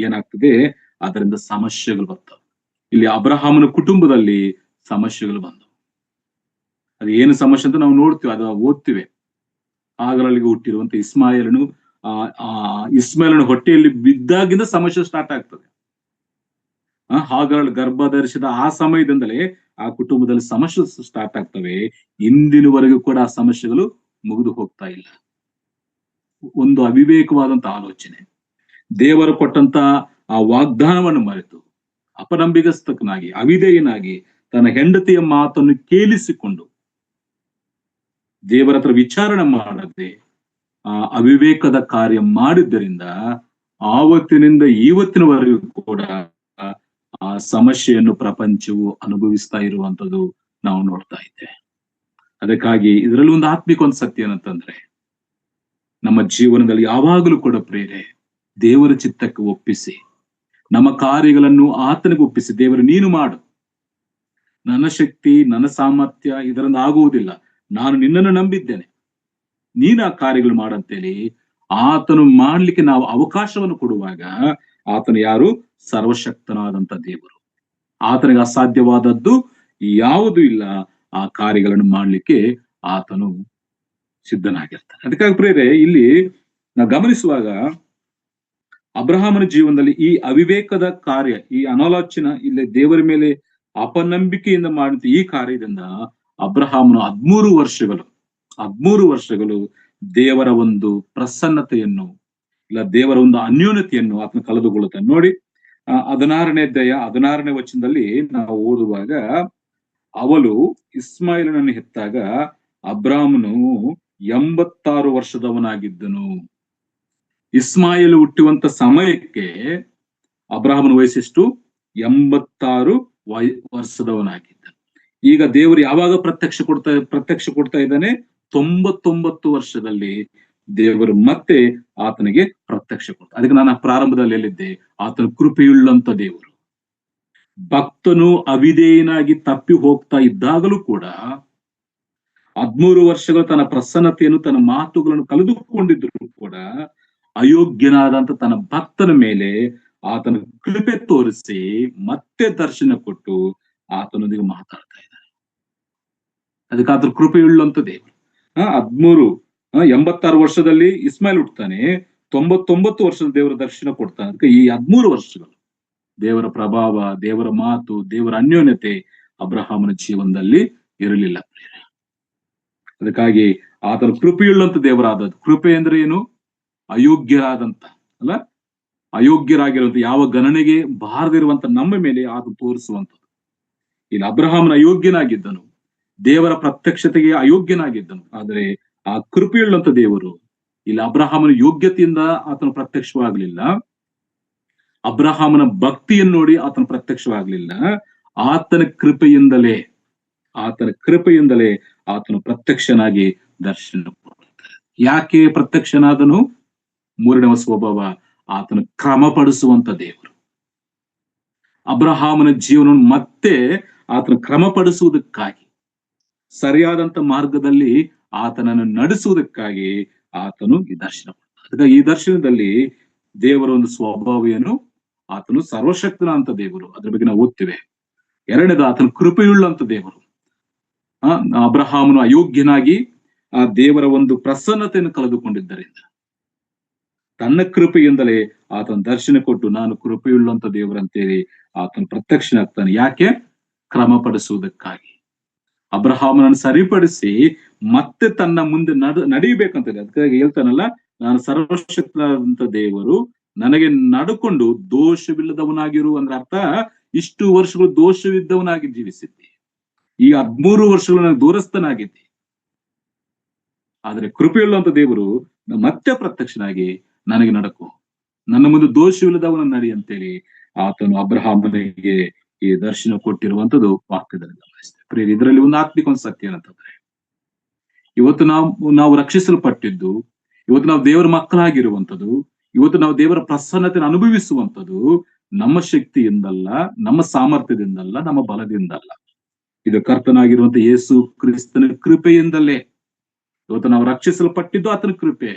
A: ಏನಾಗ್ತದೆ? ಅದರಿಂದ ಸಮಸ್ಯೆಗಳು ಬರ್ತವೆ. ಇಲ್ಲಿ ಅಬ್ರಹಾಮನ ಕುಟುಂಬದಲ್ಲಿ ಸಮಸ್ಯೆಗಳು ಬಂದವು. ಅದು ಏನು ಸಮಸ್ಯೆ ಅಂತ ನಾವು ನೋಡ್ತೀವಿ, ಅದು ಓದ್ತಿವೆ. ಹಾಗರಳಿಗೆ ಹುಟ್ಟಿರುವಂತ ಇಸ್ಮಾಯೇಲನ ಹೊಟ್ಟೆಯಲ್ಲಿ ಬಿದ್ದಾಗಿಂದ ಸಮಸ್ಯೆ ಸ್ಟಾರ್ಟ್ ಆಗ್ತದೆ. ಹಾಗರಳು ಗರ್ಭ ಧರಿಸಿದ ಆ ಸಮಯದಿಂದಲೇ ಆ ಕುಟುಂಬದಲ್ಲಿ ಸಮಸ್ಯೆ ಸ್ಟಾರ್ಟ್ ಆಗ್ತವೆ. ಇಂದಿನವರೆಗೂ ಕೂಡ ಆ ಸಮಸ್ಯೆಗಳು ಮುಗಿದು ಹೋಗ್ತಾ ಇಲ್ಲ. ಒಂದು ಅವಿವೇಕವಾದಂತ ಆಲೋಚನೆ, ದೇವರು ಕೊಟ್ಟಂತ ಆ ವಾಗ್ದಾನವನ್ನು ಮರೆತು ಅಪನಂಬಿಗಸ್ತನಾಗಿ ಅವಿಧೇಯನಾಗಿ ತನ್ನ ಹೆಂಡತಿಯ ಮಾತನ್ನು ಕೇಳಿಸಿಕೊಂಡು ದೇವರ ಹತ್ರ ವಿಚಾರಣೆ ಮಾಡದೆ ಆ ಅವಿವೇಕದ ಕಾರ್ಯ ಮಾಡಿದ್ದರಿಂದ ಆವತ್ತಿನಿಂದ ಇವತ್ತಿನವರೆಗೂ ಕೂಡ ಆ ಸಮಸ್ಯೆಯನ್ನು ಪ್ರಪಂಚವು ಅನುಭವಿಸ್ತಾ ಇರುವಂತದ್ದು ನಾವು ನೋಡ್ತಾ ಇದ್ದೇವೆ. ಅದಕ್ಕಾಗಿ ಇದರಲ್ಲಿ ಒಂದು ಆತ್ಮಿಕ ಒಂದು ಸತ್ಯ ಏನಂತಂದ್ರೆ, ನಮ್ಮ ಜೀವನದಲ್ಲಿ ಯಾವಾಗಲೂ ಕೂಡ ಪ್ರೇರೆ ದೇವರ ಚಿತ್ತಕ್ಕೆ ಒಪ್ಪಿಸಿ, ನಮ್ಮ ಕಾರ್ಯಗಳನ್ನು ಆತನಿಗೆ ಒಪ್ಪಿಸಿ, ದೇವರು ನೀನು ಮಾಡು, ನನ್ನ ಶಕ್ತಿ ನನ್ನ ಸಾಮರ್ಥ್ಯ ಇದರಿಂದ ಆಗುವುದಿಲ್ಲ, ನಾನು ನಿನ್ನನ್ನು ನಂಬಿದ್ದೇನೆ, ನೀನು ಆ ಕಾರ್ಯಗಳು ಮಾಡಂತೇಳಿ ಆತನು ಮಾಡ್ಲಿಕ್ಕೆ ನಾವು ಅವಕಾಶವನ್ನು ಕೊಡುವಾಗ, ಆತನು ಯಾರು? ಸರ್ವಶಕ್ತನಾದಂತ ದೇವರು. ಆತನಿಗೆ ಅಸಾಧ್ಯವಾದದ್ದು ಯಾವುದು ಇಲ್ಲ. ಆ ಕಾರ್ಯಗಳನ್ನು ಮಾಡ್ಲಿಕ್ಕೆ ಆತನು ಸಿದ್ಧನಾಗಿರ್ತಾನೆ. ಅದಕ್ಕಾಗಿ ಪ್ರೇರೆ ಇಲ್ಲಿ ನಾವು ಗಮನಿಸುವಾಗ, ಅಬ್ರಹಾಮನ ಜೀವನದಲ್ಲಿ ಈ ಅವಿವೇಕದ ಕಾರ್ಯ, ಈ ಅನಾಲೋಚನೆ, ಇಲ್ಲಿ ದೇವರ ಮೇಲೆ ಅಪನಂಬಿಕೆಯಿಂದ ಮಾಡಿದ ಈ ಕಾರ್ಯದಿಂದ ಅಬ್ರಹಾಮನು 13 ವರ್ಷಗಳು ದೇವರ ಒಂದು ಪ್ರಸನ್ನತೆಯನ್ನು, ಇಲ್ಲ ದೇವರ ಒಂದು ಅನ್ಯೋನ್ಯತೆಯನ್ನು ಆತನು ಕಳೆದುಕೊಳ್ಳುತ್ತಾನೆ. ನೋಡಿ 16ನೇ ಅಧ್ಯಾಯ 16ನೇ ವಚನದಲ್ಲಿ ನಾವು ಓದುವಾಗ, ಅವಳು ಇಸ್ಮಾಯಿಲನನ್ನು ಹೆತ್ತಾಗ ಅಬ್ರಾಮನು 86 ವರ್ಷದವನಾಗಿದ್ದನು. ಇಸ್ಮಾಯಿಲ್ ಹುಟ್ಟುವಂತ ಸಮಯಕ್ಕೆ ಅಬ್ರಾಹಮನ ವಯಸ್ಸೆಷ್ಟು? 86 ವರ್ಷದವನಾಗಿದ್ದ. ಈಗ ದೇವರು ಯಾವಾಗ ಪ್ರತ್ಯಕ್ಷ ಕೊಡ್ತಾ ಇದ್ದಾನೆ? 99 ವರ್ಷದಲ್ಲಿ ದೇವರು ಮತ್ತೆ ಆತನಿಗೆ ಪ್ರತ್ಯಕ್ಷ ಕೊಡ್ತಾರೆ. ಅದಕ್ಕೆ ನಾನು ಪ್ರಾರಂಭದಲ್ಲಿ ಹೇಳಿದ್ದೆ, ಆತನ ಕೃಪೆಯುಳ್ಳಂತ ದೇವರು. ಭಕ್ತನು ಅವಿಧೇಯನಾಗಿ ತಪ್ಪಿ ಹೋಗ್ತಾ ಇದ್ದಾಗಲೂ ಕೂಡ 13 ವರ್ಷಗಳು ತನ್ನ ಪ್ರಸನ್ನತೆಯನ್ನು, ತನ್ನ ಮಾತುಗಳನ್ನು ಕಳೆದುಕೊಂಡಿದ್ರು ಕೂಡ ಅಯೋಗ್ಯನಾದಂತ ತನ್ನ ಭಕ್ತನ ಮೇಲೆ ಆತನ ಕೃಪೆ ತೋರಿಸಿ ಮತ್ತೆ ದರ್ಶನ ಕೊಟ್ಟು ಆತನೊಂದಿಗೆ ಮಾತಾಡ್ತಾ ಇದ್ದಾನೆ. ಅದಕ್ಕೆ ಆತನ ಕೃಪೆಯುಳ್ಳಂತ ದೇವರು. 86 ವರ್ಷದಲ್ಲಿ ಇಸ್ಮಾಯಿಲ್ ಹುಟ್ಟುತ್ತಾನೆ, 99 ವರ್ಷದ ದೇವರ ದರ್ಶನ ಕೊಡ್ತಾನೆ. ಅದಕ್ಕೆ ಈ 13 ವರ್ಷಗಳು ದೇವರ ಪ್ರಭಾವ, ದೇವರ ಮಾತು, ದೇವರ ಅನ್ಯೋನ್ಯತೆ ಅಬ್ರಹಾಮನ ಜೀವನದಲ್ಲಿ ಇರಲಿಲ್ಲ. ಅದಕ್ಕಾಗಿ ಆತನ ಕೃಪೆಯುಳ್ಳಂತ ದೇವರಾದದ್ದು. ಕೃಪೆ ಅಂದ್ರೆ ಏನು? ಅಯೋಗ್ಯರಾದಂತ ಅಲ್ಲ, ಅಯೋಗ್ಯರಾಗಿರುವಂತ, ಯಾವ ಗಣನೆಗೆ ಬಾರದಿರುವಂತ ನಮ್ಮ ಮೇಲೆ ಆತ ತೋರಿಸುವಂಥದ್ದು. ಇಲ್ಲಿ ಅಬ್ರಹಾಮನ ಅಯೋಗ್ಯನಾಗಿದ್ದನು, ದೇವರ ಪ್ರತ್ಯಕ್ಷತೆಗೆ ಅಯೋಗ್ಯನಾಗಿದ್ದನು. ಆದರೆ ಆ ಕೃಪೆಯುಳ್ಳಂತ ದೇವರು ಇಲ್ಲಿ ಅಬ್ರಹಾಮನ ಯೋಗ್ಯತೆಯಿಂದ ಆತನು ಪ್ರತ್ಯಕ್ಷವಾಗಲಿಲ್ಲ, ಅಬ್ರಹಾಮನ ಭಕ್ತಿಯನ್ನು ನೋಡಿ ಆತನ ಪ್ರತ್ಯಕ್ಷವಾಗಲಿಲ್ಲ. ಆತನ ಕೃಪೆಯಿಂದಲೇ ಆತನು ಪ್ರತ್ಯಕ್ಷನಾಗಿ ದರ್ಶನ ಕೊಡುತ್ತಾರೆ. ಯಾಕೆ ಪ್ರತ್ಯಕ್ಷನಾದನು? 3ನೇ ಸ್ವಭಾವ, ಆತನು ಕ್ರಮಪಡಿಸುವಂತ ದೇವರು. ಅಬ್ರಹಾಮನ ಜೀವನವನ್ನು ಮತ್ತೆ ಆತನು ಕ್ರಮಪಡಿಸುವುದಕ್ಕಾಗಿ, ಸರಿಯಾದಂತ ಮಾರ್ಗದಲ್ಲಿ ಆತನನ್ನು ನಡೆಸುವುದಕ್ಕಾಗಿ ಆತನು ಈ ದರ್ಶನ ಕೊಡ್ತಾನೆ. ಅದಕ್ಕೆ ಈ ದರ್ಶನದಲ್ಲಿ ದೇವರ ಒಂದು ಸ್ವಭಾವ ಏನು? ಆತನು ಸರ್ವಶಕ್ತನ ಅಂತ ದೇವರು. ಅದ್ರ ಬಗ್ಗೆ ನಾವು ಓದ್ತೇವೆ. ಎರಡನೇದು, ಆತನ ಕೃಪೆಯುಳ್ಳಂತ ದೇವರು. ಅಬ್ರಹಾಮನು ಅಯೋಗ್ಯನಾಗಿ ಆ ದೇವರ ಒಂದು ಪ್ರಸನ್ನತೆಯನ್ನು ಕಳೆದುಕೊಂಡಿದ್ದರಿಂದ ತನ್ನ ಕೃಪೆಯಿಂದಲೇ ಆತನ ದರ್ಶನ ಕೊಟ್ಟು, ನಾನು ಕೃಪೆಯುಳ್ಳಂತ ದೇವರಂತೇಳಿ ಆತನು ಪ್ರತ್ಯಕ್ಷನಾಗ್ತಾನೆ. ಯಾಕೆ? ಕ್ರಮಪಡಿಸುವುದಕ್ಕಾಗಿ, ಅಬ್ರಹಾಮನನ್ನು ಸರಿಪಡಿಸಿ ಮತ್ತೆ ತನ್ನ ಮುಂದೆ ನಡೆಯಬೇಕಂತ. ಅದಕ್ಕಾಗಿ ಹೇಳ್ತಾನಲ್ಲ, ನಾನು ಸರ್ವಶಕ್ತನಾದಂತ ದೇವರು, ನನಗೆ ನಡ್ಕೊಂಡು ದೋಷವಿಲ್ಲದವನಾಗಿರು. ಅಂದ್ರೆ ಅರ್ಥ, ಇಷ್ಟು ವರ್ಷಗಳು ದೋಷವಿದ್ದವನಾಗಿ ಜೀವಿಸಿದ್ದೆ, ಈ 13 ವರ್ಷಗಳು ನನಗೆ ದೂರಸ್ಥನಾಗಿದ್ದೆ. ಆದ್ರೆ ಕೃಪೆಯುಳ್ಳಂತ ದೇವರು ಮತ್ತೆ ಪ್ರತ್ಯಕ್ಷನಾಗಿ ನನಗೆ ನಡಕು, ನನ್ನ ಮುಂದೆ ದೋಷವಿಲ್ಲದವನ ನಡಿ ಅಂತೇಳಿ ಆತನು ಅಬ್ರಹಾಮನಿಗೆ ಈ ದರ್ಶನ ಕೊಟ್ಟಿರುವಂತದ್ದು ವಾಕ್ಯದಲ್ಲಿ ಗಮನಿಸ್ತೇವೆ. ಇದರಲ್ಲಿ ಒಂದು ಆತ್ಮಿಕ ಒಂದು ಸತ್ಯ ಏನಂತಂದ್ರೆ, ಇವತ್ತು ನಾವು ರಕ್ಷಿಸಲ್ಪಟ್ಟಿದ್ದು, ಇವತ್ತು ನಾವು ದೇವರ ಮಕ್ಕಳಾಗಿರುವಂಥದ್ದು, ಇವತ್ತು ನಾವು ದೇವರ ಪ್ರಸನ್ನತೆಯನ್ನು ಅನುಭವಿಸುವಂಥದ್ದು ನಮ್ಮ ಶಕ್ತಿಯಿಂದಲ್ಲ, ನಮ್ಮ ಸಾಮರ್ಥ್ಯದಿಂದಲ್ಲ, ನಮ್ಮ ಬಲದಿಂದಲ್ಲ. ಇದು ಕರ್ತನಾಗಿರುವಂತ ಯೇಸು ಕ್ರಿಸ್ತನ ಕೃಪೆಯಿಂದಲೇ. ಇವತ್ತು ನಾವು ರಕ್ಷಿಸಲ್ಪಟ್ಟಿದ್ದು ಆತನ ಕೃಪೆ,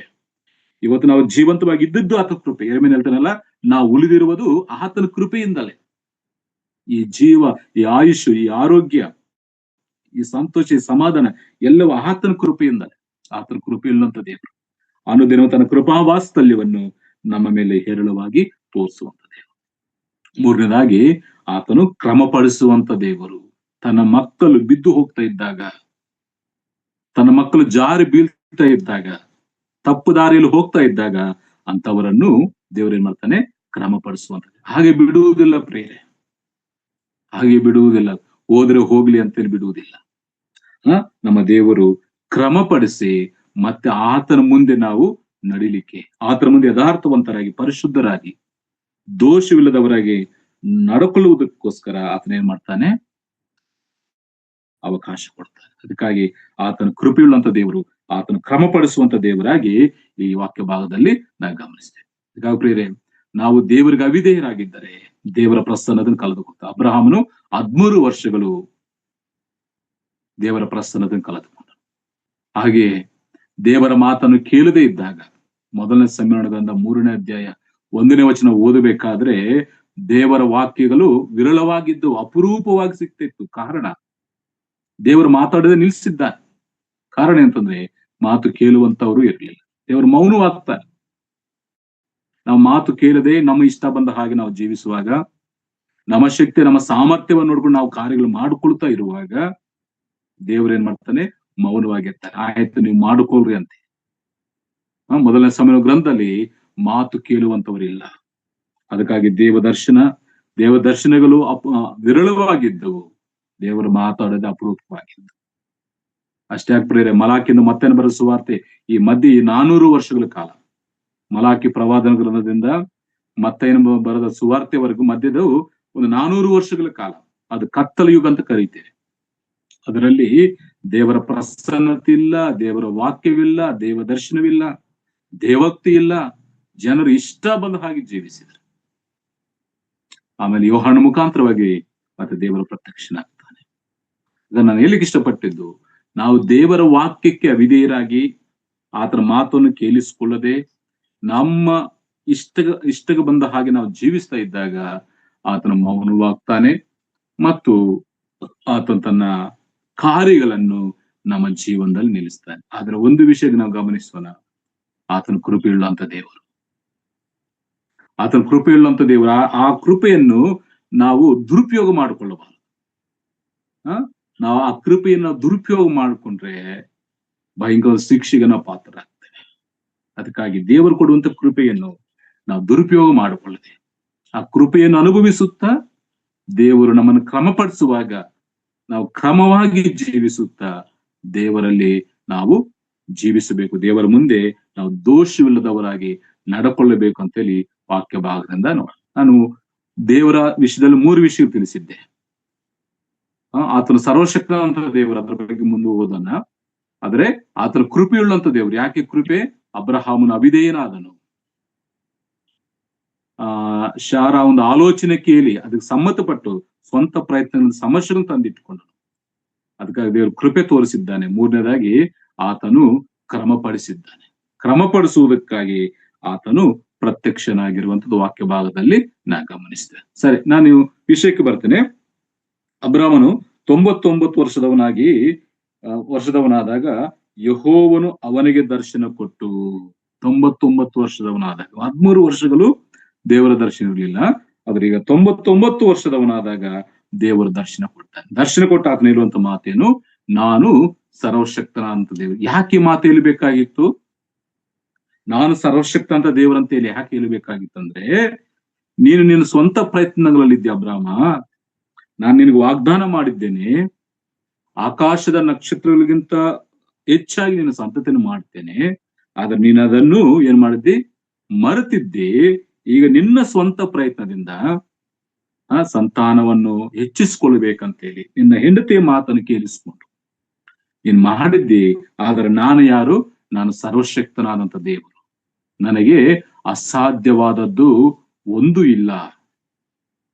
A: ಇವತ್ತು ನಾವು ಜೀವಂತವಾಗಿ ಇದ್ದದ್ದು ಆತನ ಕೃಪೆ. ಯೆರೆಮೀಯನು ಹೇಳ್ತಾನಲ್ಲ, ನಾವು ಉಳಿದಿರುವುದು ಆತನ ಕೃಪೆಯಿಂದಲೇ. ಈ ಜೀವ, ಈ ಆಯುಷ್, ಈ ಆರೋಗ್ಯ, ಈ ಸಂತೋಷ, ಈ ಸಮಾಧಾನ ಎಲ್ಲವೂ ಆತನ ಕೃಪೆಯಿಂದಲೇ. ಆತನ ಕೃಪೆಯುಳ್ಳಂತ ದೇವರು ಅನುದಿನ ತನ್ನ ಕೃಪಾವಾತ್ಸಲ್ಯವನ್ನು ನಮ್ಮ ಮೇಲೆ ಹೇರಳವಾಗಿ ತೋರಿಸುವಂತ ದೇವರು. ಮೂರನೇದಾಗಿ, ಆತನು ಕ್ರಮಪಡಿಸುವಂತ ದೇವರು. ತನ್ನ ಮಕ್ಕಳು ಬಿದ್ದು ಹೋಗ್ತಾ ಇದ್ದಾಗ, ತನ್ನ ಮಕ್ಕಳು ಜಾರಿ ಬೀಳ್ತಾ ಇದ್ದಾಗ, ತಪ್ಪು ದಾರಿಯಲ್ಲಿ ಹೋಗ್ತಾ ಇದ್ದಾಗ ಅಂತವರನ್ನು ದೇವರೇನ್ ಮಾಡ್ತಾನೆ? ಕ್ರಮಪಡಿಸುವಂತ. ಹಾಗೆ ಬಿಡುವುದಿಲ್ಲ ಪ್ರೇರೆ, ಹಾಗೆ ಬಿಡುವುದಿಲ್ಲ. ಹೋದ್ರೆ ಹೋಗ್ಲಿ ಅಂತೇಳಿ ಬಿಡುವುದಿಲ್ಲ. ನಮ್ಮ ದೇವರು ಕ್ರಮಪಡಿಸಿ ಮತ್ತೆ ಆತನ ಮುಂದೆ ನಾವು ನಡಿಲಿಕ್ಕೆ, ಆತನ ಮುಂದೆ ಯಥಾರ್ಥವಂತರಾಗಿ, ಪರಿಶುದ್ಧರಾಗಿ, ದೋಷವಿಲ್ಲದವರಾಗಿ ನಡ್ಕೊಳ್ಳುವುದಕ್ಕೋಸ್ಕರ ಆತನ ಏನ್ ಮಾಡ್ತಾನೆ? ಅವಕಾಶ ಕೊಡ್ತಾನೆ. ಅದಕ್ಕಾಗಿ ಆತನ ಕೃಪೆಯುಳ್ಳಂತ ದೇವರು, ಆತನ ಕ್ರಮಪಡಿಸುವಂತ ದೇವರಾಗಿ ಈ ವಾಕ್ಯ ಭಾಗದಲ್ಲಿ ನಾವು ಗಮನಿಸ್ತೇವೆ. ಅದಕ್ಕಾಗಿ ಪ್ರಿಯರೇ, ನಾವು ದೇವರಿಗೆ ಅವಿಧೇಯರಾಗಿದ್ದರೆ ದೇವರ ಪ್ರಸನ್ನತೆಯನ್ನು ಕಳೆದುಕೊಂಡ ಅಬ್ರಹಾಮನು 13 ವರ್ಷಗಳು ದೇವರ ಪ್ರಸನ್ನತೆಯನ್ನು ಕಳೆದುಕೊಂಡ. ಹಾಗೆ ದೇವರ ಮಾತನ್ನು ಕೇಳದೇ ಇದ್ದಾಗ, ಮೊದಲನೇ ಸಮೀರಣದ 3ನೇ ಅಧ್ಯಾಯ 1ನೇ ವಚನ ಓದಬೇಕಾದ್ರೆ ದೇವರ ವಾಕ್ಯಗಳು ವಿರಳವಾಗಿದ್ದು, ಅಪರೂಪವಾಗಿ ಸಿಗ್ತಿತ್ತು. ಕಾರಣ, ದೇವರು ಮಾತಾಡದೆ ನಿಲ್ಲಿಸಿದ್ದಾನೆ. ಕಾರಣ ಅಂತಂದ್ರೆ, ಮಾತು ಕೇಳುವಂತವರು ಇರಲಿಲ್ಲ. ದೇವರು ಮೌನವಾಗ್ತಾರೆ. ನಾವು ಮಾತು ಕೇಳದೆ ನಮ್ಮ ಇಷ್ಟ ಬಂದ ಹಾಗೆ ನಾವು ಜೀವಿಸುವಾಗ, ನಮ್ಮ ಶಕ್ತಿ, ನಮ್ಮ ಸಾಮರ್ಥ್ಯವನ್ನು ನೋಡ್ಕೊಂಡು ನಾವು ಕಾರ್ಯಗಳು ಮಾಡಿಕೊಳ್ತಾ ಇರುವಾಗ ದೇವ್ರೇನ್ ಮಾಡ್ತಾನೆ? ಮೌನವಾಗಿರ್ತಾನೆ. ಆಯ್ತು, ನೀವು ಮಾಡಿಕೊಳ್ರಿ ಅಂತ. ಮೊದಲನೇ ಸಮಯ ಗ್ರಂಥದಲ್ಲಿ ಮಾತು ಕೇಳುವಂತವರಿಲ್ಲ. ಅದಕ್ಕಾಗಿ ದೇವದರ್ಶನಗಳು ವಿರಳವಾಗಿದ್ದವು. ದೇವರು ಮಾತಾಡೋದು ಅಪರೂಪವಾಗಿದ್ದು. ಅಷ್ಟೇ ಪ್ರಿಯರೇ, ಮಲಾಕಿಯಿಂದ ಮತ್ತೆ ಬರೋ ಸುವಾರ್ತೆ ಈ ಮಧ್ಯೆ 400 ವರ್ಷಗಳ ಕಾಲ, ಮಲಾಕಿ ಪ್ರವಾದನ ಗ್ರಂಥದಿಂದ ಮತ್ತೆ ಬರೆದ ಸುವಾರ್ತೆವರೆಗೂ ಮಧ್ಯದವು ಒಂದು 400 ವರ್ಷಗಳ ಕಾಲ. ಅದು ಕತ್ತಲ ಯುಗ ಅಂತ ಕರೀತೇವೆ. ಅದರಲ್ಲಿ ದೇವರ ಪ್ರಸನ್ನತೆ ಇಲ್ಲ, ದೇವರ ವಾಕ್ಯವಿಲ್ಲ, ದೇವ ದರ್ಶನವಿಲ್ಲ, ದೇವೋಕ್ತಿ ಇಲ್ಲ. ಜನರು ಇಷ್ಟ ಬಂದ ಹಾಗೆ ಜೀವಿಸಿದರು. ಆಮೇಲೆ ಯೋಹಾನ ಮುಖಾಂತರವಾಗಿ ಮತ್ತೆ ದೇವರ ಪ್ರತ್ಯಕ್ಷನಾಗ್ತಾನೆ. ಇದನ್ನು ನಾನು ಹೇಳಿಕ್ಕೆ ಇಷ್ಟಪಟ್ಟಿದ್ದು, ನಾವು ದೇವರ ವಾಕ್ಯಕ್ಕೆ ಅವಿಧೇಯರಾಗಿ ಆತನ ಮಾತನ್ನು ಕೇಳಿಸಿಕೊಳ್ಳದೆ ನಮ್ಮ ಇಷ್ಟಗೆ ಬಂದ ಹಾಗೆ ನಾವು ಜೀವಿಸ್ತಾ ಇದ್ದಾಗ ಆತನ ಮೌನವಾಗ್ತಾನೆ ಮತ್ತು ಆತನ ತನ್ನ ಕಾರ್ಯಗಳನ್ನು ನಮ್ಮ ಜೀವನದಲ್ಲಿ ನಿಲ್ಲಿಸ್ತಾನೆ. ಆದ್ರೆ ಒಂದು ವಿಷಯಕ್ಕೆ ನಾವು ಗಮನಿಸೋಣ, ಆತನ ಕೃಪೆಯುಳ್ಳಂತ ದೇವರು, ಆತನ ಕೃಪೆಯುಳ್ಳಂತ ದೇವರು. ಆ ಕೃಪೆಯನ್ನು ನಾವು ದುರುಪಯೋಗ ಮಾಡಿಕೊಳ್ಳಬಾರದು. ನಾವು ಆ ಕೃಪೆಯನ್ನು ದುರುಪಯೋಗ ಮಾಡಿಕೊಂಡ್ರೆ ಭಯಂಕರ ಶಿಕ್ಷೆಗೆ ನಾವು ಪಾತ್ರರಾಗ್ತೇವೆ. ಅದಕ್ಕಾಗಿ ದೇವರು ಕೊಡುವಂತ ಕೃಪೆಯನ್ನು ನಾವು ದುರುಪಯೋಗ ಮಾಡಿಕೊಳ್ಳದೆ ಆ ಕೃಪೆಯನ್ನು ಅನುಭವಿಸುತ್ತಾ ದೇವರು ನಮ್ಮನ್ನು ಕ್ರಮಪಡಿಸುವಾಗ ನಾವು ಕ್ರಮವಾಗಿ ಜೀವಿಸುತ್ತಾ ದೇವರಲ್ಲಿ ನಾವು ಜೀವಿಸಬೇಕು. ದೇವರ ಮುಂದೆ ನಾವು ದೋಷವಿಲ್ಲದವರಾಗಿ ನಡ್ಕೊಳ್ಳಬೇಕು ಅಂತೇಳಿ ವಾಕ್ಯ ಭಾಗದಿಂದ ನಾನು ದೇವರ ವಿಷಯದಲ್ಲಿ 3 ವಿಷಯ ತಿಳಿಸಿದ್ದೆ. ಆತನ ಸರ್ವಶಕ್ತ ದೇವರು, ಅದ್ರ ಬಗ್ಗೆ ಮುಂದೆ ಹೋಗೋದನ್ನ. ಆದ್ರೆ ಆತನ ಕೃಪೆಯುಳ್ಳಂತ ದೇವರು. ಯಾಕೆ ಕೃಪೆ? ಅಬ್ರಹಾಮನ ಅವಿಧೇಯನಾದನು. ಶಾರಾ ಒಂದು ಆಲೋಚನೆ ಕೇಳಿ ಅದಕ್ಕೆ ಸಮ್ಮತಪಟ್ಟು ಸ್ವಂತ ಪ್ರಯತ್ನದಿಂದ ಸಮಸ್ಯೆಗಳನ್ನು ತಂದಿಟ್ಟುಕೊಂಡನು. ಅದಕ್ಕಾಗಿ ದೇವರು ಕೃಪೆ ತೋರಿಸಿದ್ದಾನೆ. 3ನೇದಾಗಿ ಆತನು ಕ್ರಮಪಡಿಸಿದ್ದಾನೆ. ಕ್ರಮಪಡಿಸುವುದಕ್ಕಾಗಿ ಆತನು ಪ್ರತ್ಯಕ್ಷನಾಗಿರುವಂತದ್ದು ವಾಕ್ಯ ಭಾಗದಲ್ಲಿ ನಾ ಗಮನಿಸಿದೆ. ಸರಿ, ನಾನು ವಿಷಯಕ್ಕೆ ಬರ್ತೇನೆ. ಅಬ್ರಾಮನು 99 ವರ್ಷದವನಾದಾಗ ಯೆಹೋವನು ಅವನಿಗೆ ದರ್ಶನ ಕೊಟ್ಟು, 99 ವರ್ಷದವನಾದಾಗ, 13 ವರ್ಷಗಳು ದೇವರ ದರ್ಶನ ಇರಲಿಲ್ಲ. ಆದ್ರೆ ಈಗ 99 ವರ್ಷದವನಾದಾಗ ದೇವರ ದರ್ಶನ ಕೊಡ್ತಾನೆ. ದರ್ಶನ ಕೊಟ್ಟ ಆತನ ಇರುವಂತ ಮಾತೇನು? ನಾನು ಸರ್ವಶಕ್ತನ ಅಂತ ದೇವರು. ಯಾಕೆ ಮಾತು ಹೇಳಬೇಕಾಗಿತ್ತು? ನಾನು ಸರ್ವಶಕ್ತ ಅಂತ ದೇವರಂತ ಹೇಳಿ ಯಾಕೆ ಹೇಳಬೇಕಾಗಿತ್ತಂದ್ರೆ, ನೀನು ನಿನ್ನ ಸ್ವಂತ ಪ್ರಯತ್ನಗಳಲ್ಲಿದ್ದೆ ಅಬ್ರಾಮ. ನಾನು ನಿನಗೆ ವಾಗ್ದಾನ ಮಾಡಿದ್ದೇನೆ, ಆಕಾಶದ ನಕ್ಷತ್ರಗಳಿಗಿಂತ ಹೆಚ್ಚಾಗಿ ನಿನ್ನ ಸಂತತಿಯನ್ನು ಮಾಡ್ತೇನೆ. ಆದ್ರೆ ನೀನು ಅದನ್ನು ಏನ್ ಮಾಡಿದ್ದಿ? ಮರೆತಿದ್ದಿ. ಈಗ ನಿನ್ನ ಸ್ವಂತ ಪ್ರಯತ್ನದಿಂದ ಸಂತಾನವನ್ನು ಹೆಚ್ಚಿಸಿಕೊಳ್ಬೇಕಂತೇಳಿ ನಿನ್ನ ಹೆಂಡತಿಯ ಮಾತನ್ನು ಕೇಳಿಸ್ಕೊಂಡು ನೀನ್ ಮಾಡಿದ್ದಿ. ಆದ್ರೆ ನಾನು ಯಾರು? ನಾನು ಸರ್ವಶಕ್ತನಾದಂತ ದೇವರು. ನನಗೆ ಅಸಾಧ್ಯವಾದದ್ದು ಒಂದು ಇಲ್ಲ.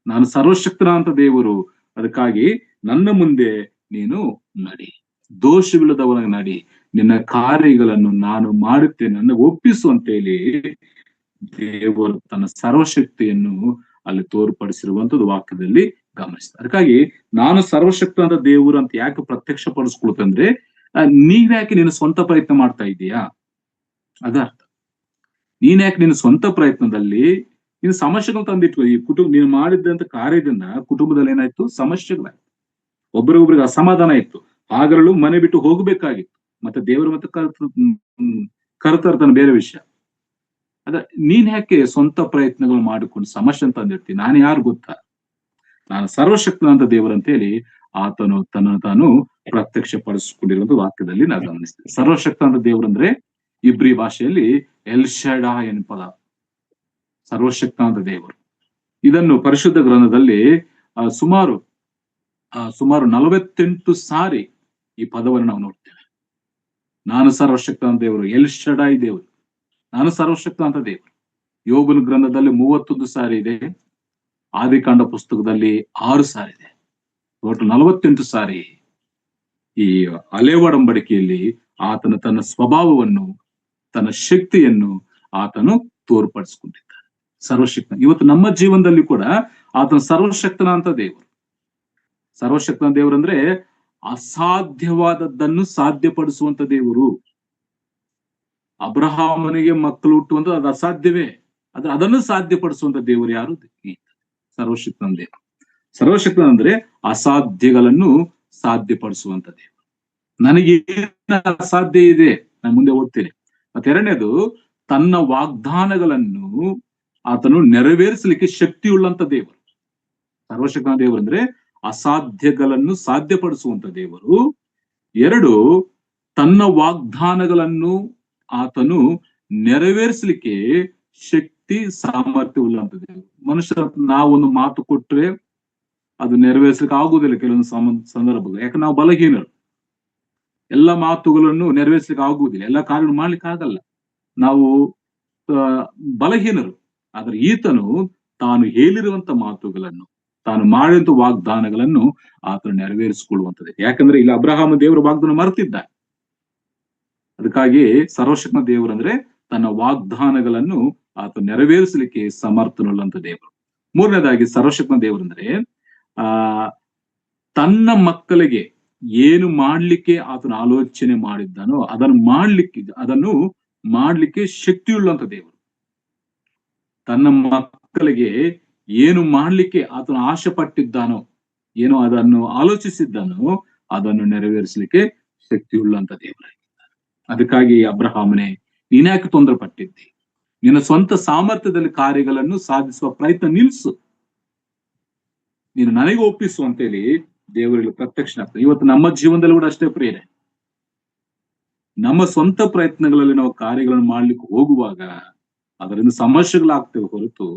A: ನಾನು ಸರ್ವಶಕ್ತನಾದಂತ ದೇವರು. ಅದಕ್ಕಾಗಿ ನನ್ನ ಮುಂದೆ ನೀನು ನಡಿ, ದೋಷವಿಲ್ಲದವನಾಗಿ ನಡಿ, ನಿನ್ನ ಕಾರ್ಯಗಳನ್ನು ನಾನು ಮಾಡುತ್ತೇನೆ, ನನ್ನ ಒಪ್ಪಿಸು ಅಂತೇಳಿ ದೇವರು ತನ್ನ ಸರ್ವಶಕ್ತಿಯನ್ನು ಅಲ್ಲಿ ತೋರ್ಪಡಿಸಿರುವಂತದ್ದು ವಾಕ್ಯದಲ್ಲಿ ಗಮನಿಸ್ತಾರೆ. ಅದಕ್ಕಾಗಿ ನಾನು ಸರ್ವಶಕ್ತ ಅಂತ ದೇವರು ಅಂತ ಯಾಕೆ ಪ್ರತ್ಯಕ್ಷ ಪಡಿಸ್ಕೊಳ್ತಂದ್ರೆ, ನೀವ್ಯಾಕೆ ನಿನ್ನ ಸ್ವಂತ ಪ್ರಯತ್ನ ಮಾಡ್ತಾ ಇದ್ದೀಯಾ? ಅದರ್ಥ. ನೀನ್ ಯಾಕೆ ನಿನ್ನ ಸ್ವಂತ ಪ್ರಯತ್ನದಲ್ಲಿ ನೀನು ಸಮಸ್ಯೆಗಳು ತಂದಿಟ್ಕೊ. ಈ ನೀನು ಮಾಡಿದ್ದಂತ ಕಾರ್ಯದಿಂದ ಕುಟುಂಬದಲ್ಲಿ ಏನಾಯ್ತು? ಸಮಸ್ಯೆಗಳಾಯ್ತು. ಒಬ್ಬರಿಗೊಬ್ರಿಗೆ ಅಸಮಾಧಾನ ಇತ್ತು. ಹಾಗರಳು ಮನೆ ಬಿಟ್ಟು ಹೋಗ್ಬೇಕಾಗಿತ್ತು. ಮತ್ತೆ ದೇವರು ಮತ್ತೆ ಕರೆತರ್ತಾನೆ, ಬೇರೆ ವಿಷಯ. ಅದ ನೀನ್ ಯಾಕೆ ಸ್ವಂತ ಪ್ರಯತ್ನಗಳು ಮಾಡಿಕೊಂಡು ಸಮಸ್ಯೆ ಅಂತ ಅಂದಿರ್ತೀನಿ? ನಾನು ಯಾರು ಗೊತ್ತಾ? ನಾನು ಸರ್ವಶಕ್ತನಂತ ದೇವರಂತ ಹೇಳಿ ಆತನು ತನ್ನನ್ನು ತಾನು ಪ್ರತ್ಯಕ್ಷ ಪಡಿಸಿಕೊಂಡಿರುವಂತ ವಾಕ್ಯದಲ್ಲಿ ನಾವು ಗಮನಿಸ್ತೇವೆ. ಸರ್ವಶಕ್ತ ಅಂತ ದೇವರಂದ್ರೆ ಇಬ್ರಿ ಭಾಷೆಯಲ್ಲಿ ಎಲ್ ಶಡಾ ಎನ್ ಪದ, ಸರ್ವಶಕ್ತ ಅಂತ ದೇವರು. ಇದನ್ನು ಪರಿಶುದ್ಧ ಗ್ರಂಥದಲ್ಲಿ ಸುಮಾರು 48 ಸಾರಿ ಈ ಪದವನ್ನು ನಾವು ನೋಡ್ತೇವೆ. ನಾನು ಸರ್ವಶಕ್ತ ಅಂತ ದೇವರು, ಎಲ್ ಶಡಾಯ್ ದೇವರು, ನಾನು ಸರ್ವಶಕ್ತ ಅಂತ ದೇವರು. ಯೋಬನ ಗ್ರಂಥದಲ್ಲಿ 31 ಸಾರಿ ಇದೆ. ಆದಿಕಾಂಡ ಪುಸ್ತಕದಲ್ಲಿ 6 ಸಾರಿ ಇದೆ. ಒಟ್ಟು 48 ಸಾರಿ ಈ ಹಳೆ ಒಡಂಬಡಿಕೆಯಲ್ಲಿ ಆತನ ತನ್ನ ಸ್ವಭಾವವನ್ನು, ತನ್ನ ಶಕ್ತಿಯನ್ನು ಆತನು ತೋರ್ಪಡಿಸಿಕೊಂಡಿದ್ದಾನೆ. ಸರ್ವಶಕ್ತ. ಇವತ್ತು ನಮ್ಮ ಜೀವನದಲ್ಲಿ ಕೂಡ ಆತನ ಸರ್ವಶಕ್ತನ ಅಂತ ದೇವರು. ಸರ್ವಶಕ್ತನ ದೇವರಂದ್ರೆ ಅಸಾಧ್ಯವಾದದ್ದನ್ನು ಸಾಧ್ಯಪಡಿಸುವಂತ ದೇವರು. ಅಬ್ರಹಾಮನಿಗೆ ಮಕ್ಕಳು ಹುಟ್ಟುವಂತ ಅದು ಅಸಾಧ್ಯವೇ, ಆದ್ರೆ ಅದನ್ನು ಸಾಧ್ಯಪಡಿಸುವಂತ ದೇವರು ಯಾರು? ಸರ್ವಶಕ್ತನ ದೇವರು. ಸರ್ವಶಕ್ತ ಅಂದ್ರೆ ಅಸಾಧ್ಯಗಳನ್ನು ಸಾಧ್ಯಪಡಿಸುವಂತ ದೇವರು. ನನಗೆ ಅಸಾಧ್ಯ ಇದೆ, ನಾನು ಮುಂದೆ ಓದ್ತೇನೆ. ಮತ್ತೆ ಎರಡನೇದು, ತನ್ನ ವಾಗ್ದಾನಗಳನ್ನು ಆತನು ನೆರವೇರಿಸಲಿಕ್ಕೆ ಶಕ್ತಿಯುಳ್ಳಂತ ದೇವರು. ಸರ್ವಶಕ್ತ ದೇವರು ಅಂದ್ರೆ ಅಸಾಧ್ಯಗಳನ್ನು ಸಾಧ್ಯಪಡಿಸುವಂತ ದೇವರು. 2, ತನ್ನ ವಾಗ್ದಾನಗಳನ್ನು ಆತನು ನೆರವೇರಿಸಲಿಕ್ಕೆ ಶಕ್ತಿ ಸಾಮರ್ಥ್ಯವುಳ್ಳಂತ ದೇವರು. ಮನುಷ್ಯ ನಾವೊಂದು ಮಾತು ಕೊಟ್ರೆ ಅದು ನೆರವೇರಿಸಲಿಕ್ಕೆ ಆಗುವುದಿಲ್ಲ ಕೆಲವೊಂದು ಸಂದರ್ಭಗಳು. ಯಾಕಂದ್ರೆ ನಾವು ಬಲಹೀನರು, ಎಲ್ಲ ಮಾತುಗಳನ್ನು ನೆರವೇರಿಸಲಿಕ್ಕೆ ಆಗುವುದಿಲ್ಲ, ಎಲ್ಲ ಕಾರ್ಯ ಮಾಡ್ಲಿಕ್ಕೆ ಆಗಲ್ಲ, ನಾವು ಬಲಹೀನರು. ಆದ್ರೆ ಈತನು ತಾನು ಹೇಳಿರುವಂತ ಮಾತುಗಳನ್ನು, ತಾನು ಮಾಡಿದಂತ ವಾಗ್ದಾನಗಳನ್ನು ಆತನು ನೆರವೇರಿಸಿಕೊಳ್ಳುವಂಥದ್ದು. ಯಾಕಂದ್ರೆ ಇಲ್ಲಿ ಅಬ್ರಹಾಮ ದೇವರ ವಾಗ್ದಾನ ಮರೆತಿದ್ದ. ಅದಕ್ಕಾಗಿ ಸರ್ವಶಕ್ತ ದೇವರು ಅಂದ್ರೆ ತನ್ನ ವಾಗ್ದಾನಗಳನ್ನು ಆತ ನೆರವೇರಿಸಲಿಕ್ಕೆ ಸಮರ್ಥನುಳ್ಳಂತ ದೇವರು. 3ನೇದಾಗಿ ಸರ್ವಶಕ್ತ ದೇವರು ಅಂದ್ರೆ ತನ್ನ ಮಕ್ಕಳಿಗೆ ಏನು ಮಾಡ್ಲಿಕ್ಕೆ ಆತನ ಆಲೋಚನೆ ಮಾಡಿದ್ದಾನೋ ಅದನ್ನು ಮಾಡ್ಲಿಕ್ಕೆ ಶಕ್ತಿಯುಳ್ಳಂತ ದೇವರು. ತನ್ನ ಮಕ್ಕಳಿಗೆ ಏನು ಮಾಡ್ಲಿಕ್ಕೆ ಆತನು ಆಶೆ ಪಟ್ಟಿದ್ದಾನೋ, ಏನೋ ಅದನ್ನು ಆಲೋಚಿಸಿದ್ದಾನೋ ಅದನ್ನು ನೆರವೇರಿಸಲಿಕ್ಕೆ ಶಕ್ತಿಯುಳ್ಳಂತ ದೇವರಾಗಿದ್ದಾನೆ. ಅದಕ್ಕಾಗಿ ಅಬ್ರಹಾಮನೇ, ನೀನ್ಯಾಕೆ ತೊಂದರೆ ಪಟ್ಟಿದ್ದಿ? ನಿನ್ನ ಸ್ವಂತ ಸಾಮರ್ಥ್ಯದಲ್ಲಿ ಕಾರ್ಯಗಳನ್ನು ಸಾಧಿಸುವ ಪ್ರಯತ್ನ ನಿಲ್ಸು, ನೀನು ನನಗೆ ಒಪ್ಪಿಸು ಅಂತೇಳಿ ದೇವರಲ್ಲಿ ಪ್ರತ್ಯಕ್ಷ ಆಗ್ತದೆ. ಇವತ್ತು ನಮ್ಮ ಜೀವನದಲ್ಲಿ ಕೂಡ ಅಷ್ಟೇ ಪ್ರೇರಣೆ. ನಮ್ಮ ಸ್ವಂತ ಪ್ರಯತ್ನಗಳಲ್ಲಿ ನಾವು ಕಾರ್ಯಗಳನ್ನು ಮಾಡ್ಲಿಕ್ಕೆ ಹೋಗುವಾಗ ಅದರಿಂದ ಸಮಸ್ಯೆಗಳಾಗ್ತೇವೆ ಹೊರತು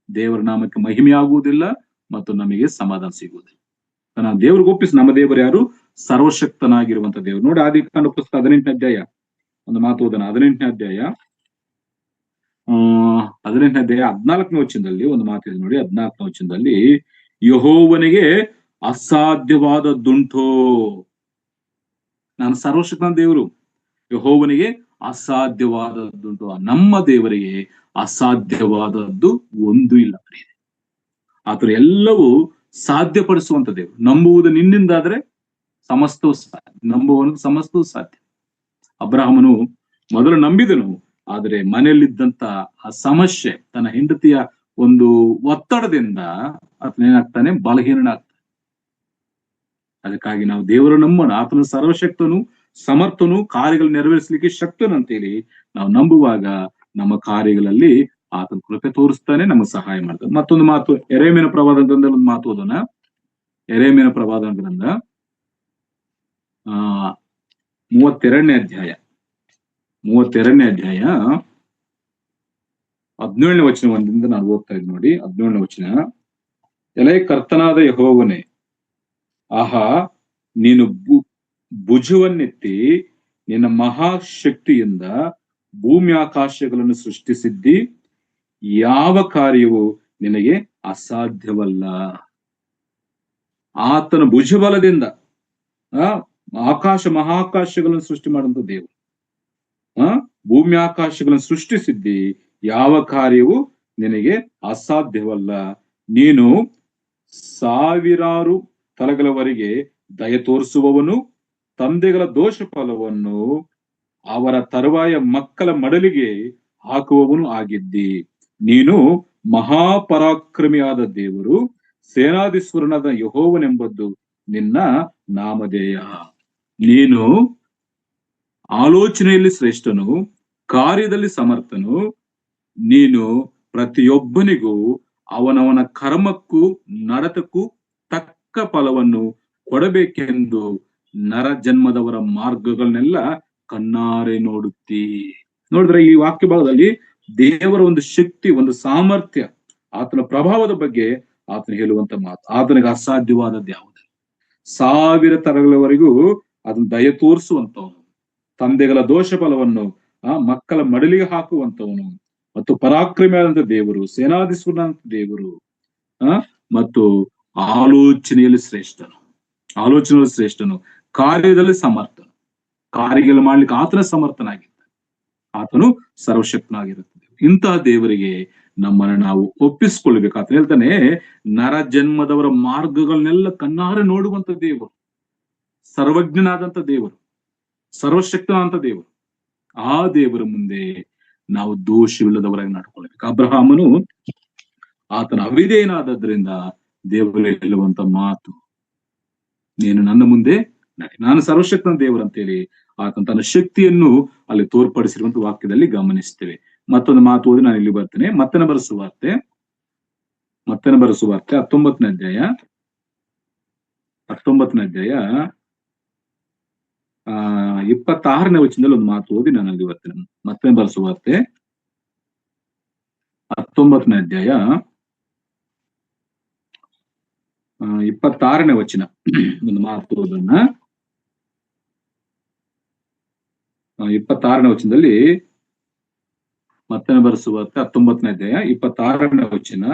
A: ದೇವರ ನಾಮಕ್ಕೆ ಮಹಿಮೆ ಆಗುವುದಿಲ್ಲ ಮತ್ತು ನಮಗೆ ಸಮಾಧಾನ ಸಿಗುವುದಿಲ್ಲ. ನಾವು ದೇವ್ರಿಗೆ ಒಪ್ಪಿಸಿ, ನಮ್ಮ ದೇವರು ಯಾರು? ಸರ್ವಶಕ್ತನಾಗಿರುವಂತ ದೇವರು. ನೋಡಿ, ಆದಿಕಾಂಡ ಪುಸ್ತಕ 18ನೇ ಅಧ್ಯಾಯ ಒಂದು ಮಾತು ಓದೋಣ. 18ನೇ ಅಧ್ಯಾಯ 14ನೇ ವಚನದಲ್ಲಿ ಒಂದು ಮಾತಿದೆ ನೋಡಿ. 14ನೇ ವಚನದಲ್ಲಿ, ಯೆಹೋವನಿಗೆ ಅಸಾಧ್ಯವಾದದ್ದುಂಟೋ? ನಾನು ಸರ್ವಶಕ್ತ ದೇವರು, ಯೆಹೋವನಿಗೆ ಅಸಾಧ್ಯವಾದದ್ದುಂಟು? ನಮ್ಮ ದೇವರಿಗೆ ಅಸಾಧ್ಯವಾದದ್ದು ಒಂದು ಇಲ್ಲ. ಆತರ ಎಲ್ಲವೂ ಸಾಧ್ಯಪಡಿಸುವಂತ ದೇವರು. ನಂಬುವುದು ನಿನ್ನಿಂದಾದ್ರೆ ಸಮಸ್ತವೂ ಸಾಧ್ಯ, ನಂಬುವನು ಸಮಸ್ತವೂ ಸಾಧ್ಯ. ಅಬ್ರಹಾಮನು ಮೊದಲು ನಂಬಿದನು, ಆದರೆ ಮನೆಯಲ್ಲಿದ್ದಂತ ಆ ಸಮಸ್ಯೆ, ತನ್ನ ಹೆಂಡತಿಯ ಒಂದು ಒತ್ತಡದಿಂದ ಆತನೇನಾಗ್ತಾನೆ? ಬಲಹೀನನಾಗ್ತಾನೆ. ಅದಕ್ಕಾಗಿ ನಾವು ದೇವರು ನಂಬೋಣ. ಆತನು ಸರ್ವಶಕ್ತನು, ಸಮರ್ಥನು, ಕಾರ್ಯಗಳು ನೆರವೇರಿಸಲಿಕ್ಕೆ ಶಕ್ತನು ಅಂತೇಳಿ ನಾವು ನಂಬುವಾಗ ನಮ್ಮ ಕಾರ್ಯಗಳಲ್ಲಿ ಆತನ ಕೃಪೆ ತೋರಿಸ್ತಾನೆ, ನಮಗೆ ಸಹಾಯ ಮಾಡ್ತಾನೆ. ಮತ್ತೊಂದು ಮಾತು, ಯೆರೆಮೀಯನ ಪ್ರವಾದನ ಗ್ರಂಥದಲ್ಲಿ ಒಂದು ಮಾತು ಓದೋಣ. ಯೆರೆಮೀಯನ ಪ್ರವಾದನ ಗ್ರಂಥ 32ನೇ ಅಧ್ಯಾಯ 17ನೇ ವಚನದಿಂದ ನಾನು ಓದ್ತಾ ಇದ್ದೀನಿ ನೋಡಿ. 17ನೇ ವಚನ, ಎಲೆ ಕರ್ತನಾದ ಯೆಹೋವನೇ, ಆಹಾ, ನೀನು ಭುಜವನ್ನೆತ್ತಿ ನಿನ್ನ ಮಹಾಶಕ್ತಿಯಿಂದ ಭೂಮಿ ಆಕಾಶಗಳನ್ನು ಸೃಷ್ಟಿಸಿದ್ದಿ, ಯಾವ ಕಾರ್ಯವು ನಿನಗೆ ಅಸಾಧ್ಯವಲ್ಲ. ಆತನ ಭುಜಬಲದಿಂದ ಮಹಾಕಾಶಗಳನ್ನು ಸೃಷ್ಟಿ ಮಾಡುವಂತ ದೇವರು. ಭೂಮಿ ಆಕಾಶಗಳನ್ನು ಸೃಷ್ಟಿಸಿದ್ದಿ, ಯಾವ ಕಾರ್ಯವು ನಿನಗೆ ಅಸಾಧ್ಯವಲ್ಲ. ನೀನು ಸಾವಿರಾರು ತಲೆಗಳವರೆಗೆ ದಯ ತೋರಿಸುವವನು, ತಂದೆಗಳ ದೋಷ ಫಲವನ್ನು ಅವರ ತರುವಾಯ ಮಕ್ಕಳ ಮಡಲಿಗೆ ಹಾಕುವವನು ಆಗಿದ್ದಿ. ನೀನು ಮಹಾಪರಾಕ್ರಮಿಯಾದ ದೇವರು, ಸೇನಾಧೀಶ್ವರನಾದ ಯೆಹೋವನೆಂಬುದು ನಿನ್ನ ನಾಮಧೇಯ. ನೀನು ಆಲೋಚನೆಯಲ್ಲಿ ಶ್ರೇಷ್ಠನು, ಕಾರ್ಯದಲ್ಲಿ ಸಮರ್ಥನು. ನೀನು ಪ್ರತಿಯೊಬ್ಬನಿಗೂ ಅವನವನ ಕರ್ಮಕ್ಕೂ ನಡತಕ್ಕೂ ತಕ್ಕ ಫಲವನ್ನು ಕೊಡಬೇಕೆಂದು ನರ ಜನ್ಮದವರ ಮಾರ್ಗಗಳನ್ನೆಲ್ಲ ಕಣ್ಣಾರೆ ನೋಡುತ್ತಿ. ನೋಡಿದ್ರೆ ಈ ವಾಕ್ಯ ಭಾಗದಲ್ಲಿ ದೇವರ ಒಂದು ಶಕ್ತಿ, ಒಂದು ಸಾಮರ್ಥ್ಯ, ಆತನ ಪ್ರಭಾವದ ಬಗ್ಗೆ ಆತನ ಹೇಳುವಂತ ಮಾತು. ಆತನಿಗೆ ಅಸಾಧ್ಯವಾದದ್ದು ಯಾವುದು? 1000 ತರಗಳವರೆಗೂ ಅದನ್ನ ದಯ ತೋರಿಸುವಂತವನು, ತಂದೆಗಳ ದೋಷ ಫಲವನ್ನು ಮಕ್ಕಳ ಮಡಲಿಗೆ ಹಾಕುವಂತವನು, ಮತ್ತು ಪರಾಕ್ರಮಿಯಾದಂತ ದೇವರು, ಸೇನಾಧೀಶ್ವರನಂತ ದೇವರು, ಮತ್ತು ಆಲೋಚನೆಯಲ್ಲಿ ಶ್ರೇಷ್ಠನು, ಕಾರ್ಯದಲ್ಲಿ ಸಮರ್ಥನು. ಕಾರ್ಯಗಳು ಮಾಡ್ಲಿಕ್ಕೆ ಆತನ ಸಮರ್ಥನಾಗಿದ್ದಾನೆ. ಆತನು ಸರ್ವಶಕ್ತನಾಗಿರುತ್ತದೆ. ಇಂತಹ ದೇವರಿಗೆ ನಮ್ಮನ್ನು ನಾವು ಒಪ್ಪಿಸ್ಕೊಳ್ಬೇಕು. ಆತ ಹೇಳ್ತಾನೆ, ನರ ಜನ್ಮದವರ ಮಾರ್ಗಗಳನ್ನೆಲ್ಲ ಕಣ್ಣಾರೆ ನೋಡುವಂತ ದೇವರು, ಸರ್ವಜ್ಞನಾದಂತ ದೇವರು, ಸರ್ವಶಕ್ತನಾದಂತ ದೇವರು. ಆ ದೇವರ ಮುಂದೆ ನಾವು ದೋಷವಿಲ್ಲದವರಾಗಿ ನಡ್ಕೊಳ್ಬೇಕು. ಅಬ್ರಹಾಮನು ಆತನ ಅವಿಧೇಯನಾದದ್ರಿಂದ ದೇವರು ಹೇಳುವಂತ ಮಾತು, ನೀನು ನನ್ನ ಮುಂದೆ ನಡೆ, ನಾನು ಸರ್ವಶಕ್ತನ ದೇವರು ಅಂತೇಳಿ ಆತನ ತನ್ನ ಶಕ್ತಿಯನ್ನು ಅಲ್ಲಿ ತೋರ್ಪಡಿಸಿರುವಂತ ವಾಕ್ಯದಲ್ಲಿ ಗಮನಿಸ್ತೇವೆ. ಮತ್ತೊಂದು ಮಾತು ಓದಿ ನಾನು ಇಲ್ಲಿ ಬರ್ತೇನೆ. ಮತ್ತನ ಬರೆದ ಸುವಾರ್ತೆ 19ನೇ ಅಧ್ಯಾಯ 26ನೇ ವಚನದಲ್ಲಿ ಒಂದು ಮಾತು ಓದಿ ನಾನು ಅಲ್ಲಿ ಬರ್ತೇನೆ. ಮತ್ತನ ಬರೆದ ಸುವಾರ್ತೆ 19ನೇ ಅಧ್ಯಾಯ 26ನೇ ವಚನ ಒಂದು ಮಾತು ಓದೋಣ. 26ನೇ ವಚನದಲ್ಲಿ ಮತ್ತನ ಬರೆದ ಸುವಾರ್ತೆ 19ನೇ ಅಧ್ಯಾಯ 26ನೇ ವಚನ,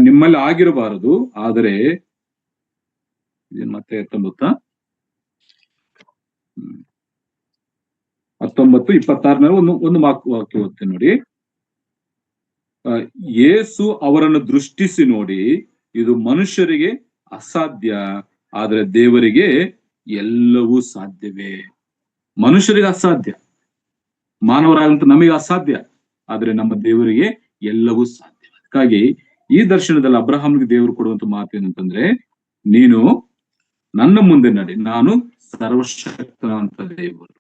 A: ನಿಮ್ಮಲ್ಲಿ ಆಗಿರಬಾರದು, ಆದರೆ ಮತ್ತೆ 19 26ನೇ ಒಂದು ವಾಕ್ಯ ಓದ್ತೇನೆ ನೋಡಿ. ಯೇಸು ಅವರನ್ನು ದೃಷ್ಟಿಸಿ ನೋಡಿ, ಇದು ಮನುಷ್ಯರಿಗೆ ಅಸಾಧ್ಯ, ಆದರೆ ದೇವರಿಗೆ ಎಲ್ಲವೂ ಸಾಧ್ಯವೇ. ಮನುಷ್ಯರಿಗೆ ಅಸಾಧ್ಯ, ಮಾನವರಾಗಂತ ನಮಗೆ ಅಸಾಧ್ಯ, ಆದ್ರೆ ನಮ್ಮ ದೇವರಿಗೆ ಎಲ್ಲವೂ ಸಾಧ್ಯ. ಅದಕ್ಕಾಗಿ ಈ ದರ್ಶನದಲ್ಲಿ ಅಬ್ರಹಾಮ್ಗೆ ದೇವರು ಕೊಡುವಂತ ಮಾತು ಏನಂತಂದ್ರೆ, ನೀನು ನನ್ನ ಮುಂದೆ ನಡಿ, ನಾನು ಸರ್ವಶಕ್ತನಂತ ದೇವರು,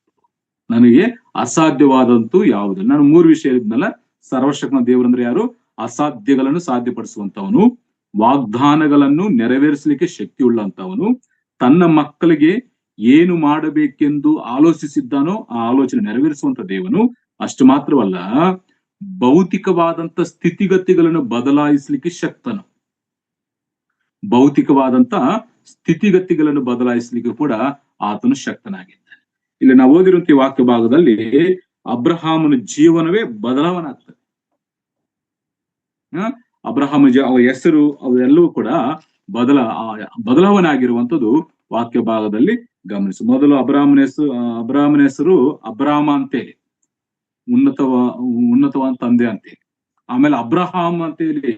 A: ನನಗೆ ಅಸಾಧ್ಯವಾದಂತೂ ಯಾವುದು. ನಾನು 3 ವಿಷಯ ಹೇಳಿದ್ನಲ್ಲ. ಸರ್ವಶಕ್ತನ ದೇವರು ಅಂದ್ರೆ ಯಾರು? ಅಸಾಧ್ಯಗಳನ್ನು ಸಾಧ್ಯಪಡಿಸುವಂತವನು, ವಾಗ್ದಾನಗಳನ್ನು ನೆರವೇರಿಸಲಿಕ್ಕೆ ಶಕ್ತಿ ಉಳ್ಳಂತವನು, ತನ್ನ ಮಕ್ಕಳಿಗೆ ಏನು ಮಾಡಬೇಕೆಂದು ಆಲೋಚಿಸಿದ್ದಾನೋ ಆ ಆಲೋಚನೆ ನೆರವೇರಿಸುವಂತ ದೇವನು. ಅಷ್ಟು ಮಾತ್ರವಲ್ಲ, ಭೌತಿಕವಾದಂತ ಸ್ಥಿತಿಗತಿಗಳನ್ನು ಬದಲಾಯಿಸಲಿಕ್ಕೆ ಶಕ್ತನು. ಭೌತಿಕವಾದಂತ ಸ್ಥಿತಿಗತಿಗಳನ್ನು ಬದಲಾಯಿಸಲಿಕ್ಕೆ ಕೂಡ ಆತನು ಶಕ್ತನಾಗಿದ್ದಾನೆ. ಇಲ್ಲಿ ನಾವು ಓದಿರುವಂತ ವಾಕ್ಯ ಭಾಗದಲ್ಲಿ ಅಬ್ರಹಾಮನ ಜೀವನವೇ ಬದಲಾವಣೆ ಆಗ್ತದೆ. ಅಬ್ರಹಾಮ ಅವರ ಹೆಸರು ಅವೆಲ್ಲವೂ ಕೂಡ ಬದಲಾವಣೆ ಆಗಿರುವಂತದ್ದು ವಾಕ್ಯ ಭಾಗದಲ್ಲಿ ಗಮನಿಸಿ. ಮೊದಲು ಅಬ್ರಹಾಮನ ಹೆಸರು ಅಬ್ರಾಮ ಅಂತೇಳಿ, ಉನ್ನತವಾದ ತಂದೆ ಅಂತೇಳಿ. ಆಮೇಲೆ ಅಬ್ರಹಾಮ್ ಅಂತೇಳಿ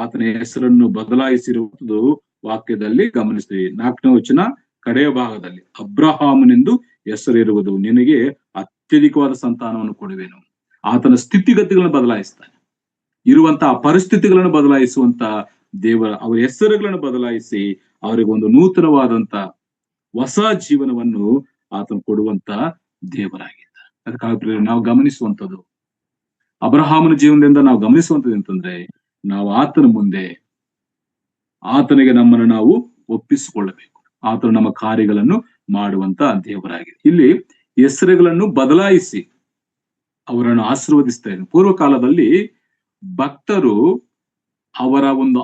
A: ಆತನ ಹೆಸರನ್ನು ಬದಲಾಯಿಸಿರುವುದು ವಾಕ್ಯದಲ್ಲಿ ಗಮನಿಸ್ತೀವಿ. 4ನೇ ವಚನ ಕಡೆಯ ಭಾಗದಲ್ಲಿ, ಅಬ್ರಹಾಮನೆಂದು ಹೆಸರಿರುವುದು, ನಿನಗೆ ಅತ್ಯಧಿಕವಾದ ಸಂತಾನವನ್ನು ಕೊಡುವೆನು. ಆತನ ಸ್ಥಿತಿಗತಿಗಳನ್ನು ಬದಲಾಯಿಸ್ತಾನೆ, ಇರುವಂತಹ ಪರಿಸ್ಥಿತಿಗಳನ್ನು ಬದಲಾಯಿಸುವಂತ ದೇವರ ಅವರ ಹೆಸರುಗಳನ್ನು ಬದಲಾಯಿಸಿ ಅವರಿಗೆ ಒಂದು ನೂತನವಾದಂತ ಹೊಸ ಜೀವನವನ್ನು ಆತನು ಕೊಡುವಂತ ದೇವರಾಗಿದ್ದ. ಅದಕ್ಕಾಗಿ ನಾವು ಗಮನಿಸುವಂಥದ್ದು, ಅಬ್ರಹಾಮನ ಜೀವನದಿಂದ ನಾವು ಗಮನಿಸುವಂಥದ್ದು ಅಂತಂದ್ರೆ, ನಾವು ಆತನ ಮುಂದೆ ಆತನಿಗೆ ನಮ್ಮನ್ನು ನಾವು ಒಪ್ಪಿಸಿಕೊಳ್ಳಬೇಕು. ಆತನು ನಮ್ಮ ಕಾರ್ಯಗಳನ್ನು ಮಾಡುವಂತ ದೇವರಾಗಿದೆ. ಇಲ್ಲಿ ಹೆಸರುಗಳನ್ನು ಬದಲಾಯಿಸಿ ಅವರನ್ನು ಆಶೀರ್ವದಿಸ್ತಾ ಇದ್ದಾರೆ. ಪೂರ್ವ ಕಾಲದಲ್ಲಿ ಭಕ್ತರು ಅವರ ಒಂದು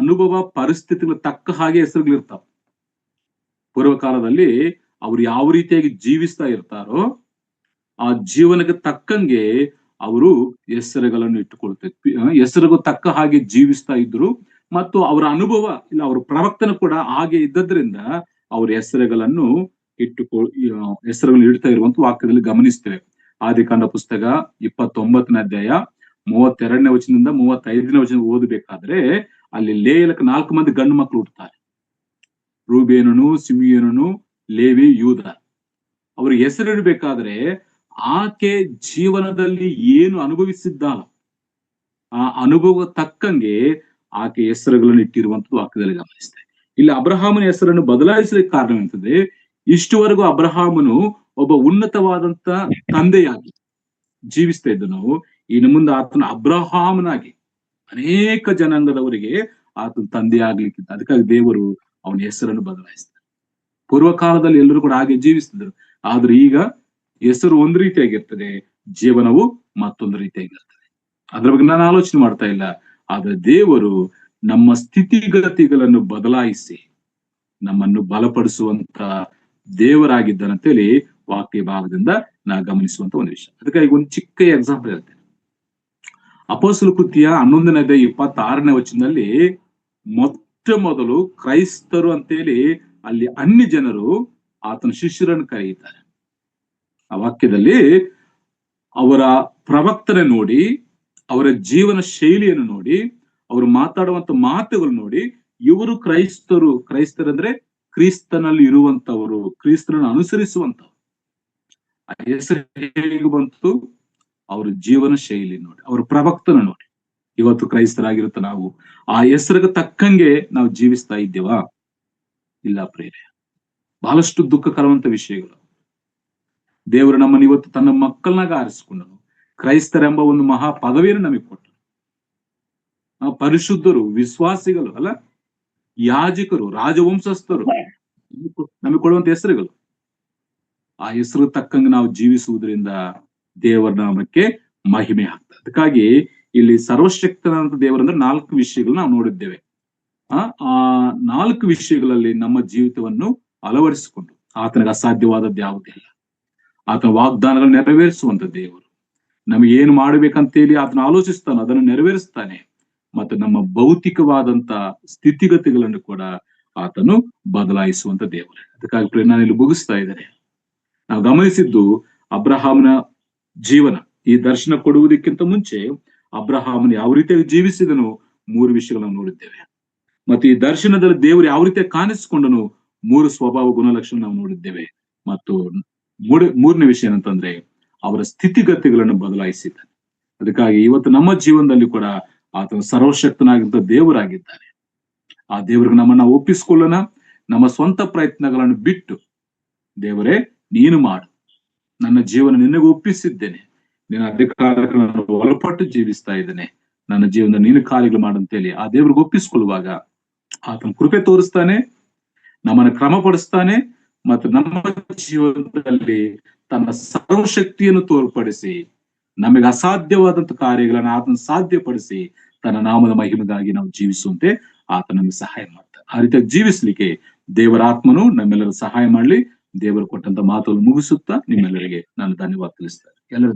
A: ಅನುಭವ ಪರಿಸ್ಥಿತಿಗಳ ತಕ್ಕ ಹಾಗೆ ಹೆಸರುಗಳಿರ್ತಾವ. ಪೂರ್ವ ಕಾಲದಲ್ಲಿ ಅವ್ರು ಯಾವ ರೀತಿಯಾಗಿ ಜೀವಿಸ್ತಾ ಇರ್ತಾರೋ ಆ ಜೀವನಕ್ಕೆ ತಕ್ಕಂಗೆ ಅವರು ಹೆಸರುಗಳನ್ನು ಇಟ್ಟುಕೊಳ್ತಾರೆ. ಹೆಸರಿಗೂ ತಕ್ಕ ಹಾಗೆ ಜೀವಿಸ್ತಾ ಇದ್ರು. ಮತ್ತು ಅವರ ಅನುಭವ ಇಲ್ಲ, ಅವರ ಪ್ರವರ್ತನೆ ಕೂಡ ಹಾಗೆ ಇದ್ದದ್ರಿಂದ ಅವ್ರ ಹೆಸರುಗಳನ್ನು ಹೆಸರುಗಳನ್ನು ಇಡ್ತಾ ಇರುವಂತ ವಾಕ್ಯದಲ್ಲಿ ಗಮನಿಸ್ತೇವೆ. ಆದಿಕಾಂಡ ಪುಸ್ತಕ 29ನೇ ಅಧ್ಯಾಯ 32ನೇ ವಚನದಿಂದ 35ನೇ ವಚನ ಓದಬೇಕಾದ್ರೆ ಅಲ್ಲಿ ಲೇಯಲಕ್ಕೆ 4 ಮಂದಿ ಗಂಡು ಮಕ್ಕಳು ಹುಟ್ಟುತ್ತಾರೆ. ರೂಬೇನನು, ಸಿಮಿಯೋನನು, ಲೇವಿ, ಯೂದ. ಅವ್ರಿಗೆ ಹೆಸರಿಡಬೇಕಾದ್ರೆ ಆಕೆ ಜೀವನದಲ್ಲಿ ಏನು ಅನುಭವಿಸಿದ್ದಾಳ ಆ ಅನುಭವ ತಕ್ಕಂಗೆ ಆಕೆ ಹೆಸರುಗಳನ್ನು ಇಟ್ಟಿರುವಂತದ್ದು ವಾಕ್ಯದಲ್ಲಿ ಗಮನಿಸ್ತೇವೆ. ಇಲ್ಲಿ ಅಬ್ರಹಾಮನ ಹೆಸರನ್ನು ಬದಲಾಯಿಸಲಿಕ್ಕೆ ಕಾರಣ ಎಂತಂದ್ರೆ, ಇಷ್ಟುವರೆಗೂ ಅಬ್ರಹಾಮನು ಒಬ್ಬ ಉನ್ನತವಾದಂತ ತಂದೆಯಾಗಿ ಜೀವಿಸ್ತಾ ಇದ್ದನು. ಇನ್ನು ಮುಂದೆ ಆತನ ಅಬ್ರಹಾಮನಾಗಿ ಅನೇಕ ಜನಾಂಗದವರಿಗೆ ಆತನ ತಂದೆ ಆಗ್ಲಿಕ್ಕಿದ್ದ. ಅದಕ್ಕಾಗಿ ದೇವರು ಅವನ ಹೆಸರನ್ನು ಬದಲಾಯಿಸ್ತಾರೆ. ಪೂರ್ವ ಕಾಲದಲ್ಲಿ ಎಲ್ಲರೂ ಕೂಡ ಹಾಗೆ ಜೀವಿಸ್ತಿದ್ರು. ಆದ್ರೆ ಈಗ ಹೆಸರು ಒಂದು ರೀತಿಯಾಗಿರ್ತದೆ, ಜೀವನವು ಮತ್ತೊಂದು ರೀತಿಯಾಗಿರ್ತದೆ. ಅದ್ರ ಬಗ್ಗೆ ನಾನು ಆಲೋಚನೆ ಮಾಡ್ತಾ ಇಲ್ಲ. ಆದ್ರೆ ದೇವರು ನಮ್ಮ ಸ್ಥಿತಿಗತಿಗಳನ್ನು ಬದಲಾಯಿಸಿ ನಮ್ಮನ್ನು ಬಲಪಡಿಸುವಂತ ದೇವರಾಗಿದ್ದಾನಂತೇಳಿ ವಾಕ್ಯ ಭಾಗದಿಂದ ನಾ ಗಮನಿಸುವಂತ ಒಂದು ವಿಷಯ. ಅದಕ್ಕಾಗಿ ಒಂದು ಚಿಕ್ಕ ಎಕ್ಸಾಂಪಲ್ ಹೇಳ್ತೇನೆ. ಅಪೊಸ್ತಲ ಕೃತ್ಯ 11ನೇ ಅಧ್ಯಾಯ 26ನೇ ವಚನದಲ್ಲಿ ಮೊಟ್ಟ ಮೊದಲು ಕ್ರೈಸ್ತರು ಅಂತೇಳಿ ಅಲ್ಲಿ ಅನ್ಯ ಜನರು ಆತನ ಶಿಷ್ಯರನ್ನು ಕರೆಯುತ್ತಾರೆ. ಆ ವಾಕ್ಯದಲ್ಲಿ ಅವರ ಪ್ರವರ್ತನೆ ನೋಡಿ, ಅವರ ಜೀವನ ಶೈಲಿಯನ್ನು ನೋಡಿ, ಅವರು ಮಾತಾಡುವಂತ ಮಾತುಗಳು ನೋಡಿ, ಇವರು ಕ್ರೈಸ್ತರಂದ್ರೆ ಕ್ರಿಸ್ತನಲ್ಲಿ ಇರುವಂತವರು, ಕ್ರಿಸ್ತನನ್ನು ಅನುಸರಿಸುವಂತವ್ರು. ಆ ಹೆಸರು ಹೇಗೆ ಬಂತು? ಅವ್ರ ಜೀವನ ಶೈಲಿ ನೋಡಿ, ಅವ್ರ ಪ್ರವರ್ತನ ನೋಡಿ. ಇವತ್ತು ಕ್ರೈಸ್ತರಾಗಿರುತ್ತೆ ನಾವು ಆ ಹೆಸರಿಗೆ ತಕ್ಕಂಗೆ ನಾವು ಜೀವಿಸ್ತಾ ಇದ್ದೇವಾ? ಇಲ್ಲ ಪ್ರೇರೆ. ಬಹಳಷ್ಟು ದುಃಖಕರವಂತ ವಿಷಯಗಳು. ದೇವರು ನಮ್ಮನ್ನು ಇವತ್ತು ತನ್ನ ಮಕ್ಕಳನ್ನಾಗ ಆರಿಸಿಕೊಂಡನು. ಕ್ರೈಸ್ತರೆಂಬ ಒಂದು ಮಹಾ ಪದವಿಯನ್ನು ನಮಗೆ ಕೊಟ್ಟರು. ಪರಿಶುದ್ಧರು, ವಿಶ್ವಾಸಿಗಳು ಅಲ್ಲ, ಯಾಜಕರು, ರಾಜವಂಶಸ್ಥರು, ನಮಗೆ ಕೊಡುವಂತ ಹೆಸರುಗಳು. ಆ ಹೆಸರು ತಕ್ಕಂಗೆ ನಾವು ಜೀವಿಸುವುದರಿಂದ ದೇವರ ನಾಮಕ್ಕೆ ಮಹಿಮೆ ಆಗ್ತದೆ. ಅದಕ್ಕಾಗಿ ಇಲ್ಲಿ ಸರ್ವಶಕ್ತನಾದಂತ ದೇವರಂದ್ರೆ 4 ವಿಷಯಗಳು ನಾವು ನೋಡಿದ್ದೇವೆ. ಆ 4 ವಿಷಯಗಳಲ್ಲಿ ನಮ್ಮ ಜೀವಿತವನ್ನು ಅಳವಡಿಸಿಕೊಂಡು ಆತನಿಗೆ ಅಸಾಧ್ಯವಾದದ್ದು ಯಾವುದಿಲ್ಲ. ಆತನ ವಾಗ್ದಾನಗಳನ್ನು ನೆರವೇರಿಸುವಂತ ದೇವರು. ನಮಗೆ ಏನು ಮಾಡ್ಬೇಕಂತೇಳಿ ಆತನ ಆಲೋಚಿಸ್ತಾನೆ, ಅದನ್ನು ನೆರವೇರಿಸ್ತಾನೆ. ಮತ್ತು ನಮ್ಮ ಭೌತಿಕವಾದಂತ ಸ್ಥಿತಿಗತಿಗಳನ್ನು ಕೂಡ ಆತನು ಬದಲಾಯಿಸುವಂತ ದೇವರು. ಅದಕ್ಕಾಗಿ ನಾನು ಇಲ್ಲಿ ಮುಗಿಸ್ತಾ ಇದ್ದೇನೆ. ನಾವು ಗಮನಿಸಿದ್ದು ಅಬ್ರಹಾಮನ ಜೀವನ, ಈ ದರ್ಶನ ಕೊಡುವುದಕ್ಕಿಂತ ಮುಂಚೆ ಅಬ್ರಹಾಮನ ಯಾವ ರೀತಿಯಾಗಿ ಜೀವಿಸಿದನು 3 ವಿಷಯಗಳನ್ನು ನೋಡಿದ್ದೇವೆ. ಮತ್ತು ಈ ದರ್ಶನದಲ್ಲಿ ದೇವರು ಯಾವ ರೀತಿಯಾಗಿ ಕಾಣಿಸಿಕೊಂಡನು 3 ಸ್ವಭಾವ ಗುಣಲಕ್ಷಣ ನಾವು ನೋಡಿದ್ದೇವೆ. ಮತ್ತು ಮೂರನೇ ವಿಷಯ ಏನಂತಂದ್ರೆ ಅವರ ಸ್ಥಿತಿಗತಿಗಳನ್ನು ಬದಲಾಯಿಸಿದ್ದಾನೆ. ಅದಕ್ಕಾಗಿ ಇವತ್ತು ನಮ್ಮ ಜೀವನದಲ್ಲಿ ಕೂಡ ಆತನು ಸರ್ವಶಕ್ತನಾಗಿದ್ದ ದೇವರಾಗಿದ್ದಾನೆ. ಆ ದೇವರಿಗೆ ನಮ್ಮನ್ನ ಒಪ್ಪಿಸಿಕೊಳ್ಳೋಣ. ನಮ್ಮ ಸ್ವಂತ ಪ್ರಯತ್ನಗಳನ್ನು ಬಿಟ್ಟು, ದೇವರೇ ನೀನು ಮಾಡು, ನನ್ನ ಜೀವನ ನಿನಗೆ ಒಪ್ಪಿಸಿದ್ದೇನೆ, ನಿನ್ನ ಅಧಿಕಾರಕ್ಕೆ ನಾನು ಒಳಪಟ್ಟು ಜೀವಿಸ್ತಾ ಇದ್ದೇನೆ, ನನ್ನ ಜೀವನ ನೀನು ಕಾರ್ಯಗಳು ಮಾಡಂತೇಳಿ ಆ ದೇವ್ರಿಗೆ ಒಪ್ಪಿಸಿಕೊಳ್ಳುವಾಗ ಆತನ ಕೃಪೆ ತೋರಿಸ್ತಾನೆ, ನಮ್ಮನ್ನು ಕ್ರಮಪಡಿಸ್ತಾನೆ. ಮತ್ತು ನಮ್ಮ ಜೀವನದಲ್ಲಿ ತನ್ನ ಸರ್ವಶಕ್ತಿಯನ್ನು ತೋರ್ಪಡಿಸಿ ನಮಗೆ ಅಸಾಧ್ಯವಾದಂತ ಕಾರ್ಯಗಳನ್ನು ಆತನ ಸಾಧ್ಯಪಡಿಸಿ ತನ್ನ ನಾಮದ ಮಹಿಮೆಗಾಗಿ ನಾವು ಜೀವಿಸುವಂತೆ ಆತ ನಮಗೆ ಸಹಾಯ ಮಾಡ್ತಾನೆ. ಆ ರೀತಿಯಾಗಿ ಜೀವಿಸ್ಲಿಕ್ಕೆ ದೇವರ ಆತ್ಮನು ನಮ್ಮೆಲ್ಲರೂ ಸಹಾಯ ಮಾಡ್ಲಿ. ದೇವರು ಕೊಟ್ಟಂತ ಮಾತನ್ನು ಮುಗಿಸುತ್ತಾ ನಿಮ್ಮೆಲ್ಲರಿಗೆ ನಾನು ಧನ್ಯವಾದ ತಿಳಿಸ್ತೇನೆ. ಎಲ್ಲರೂ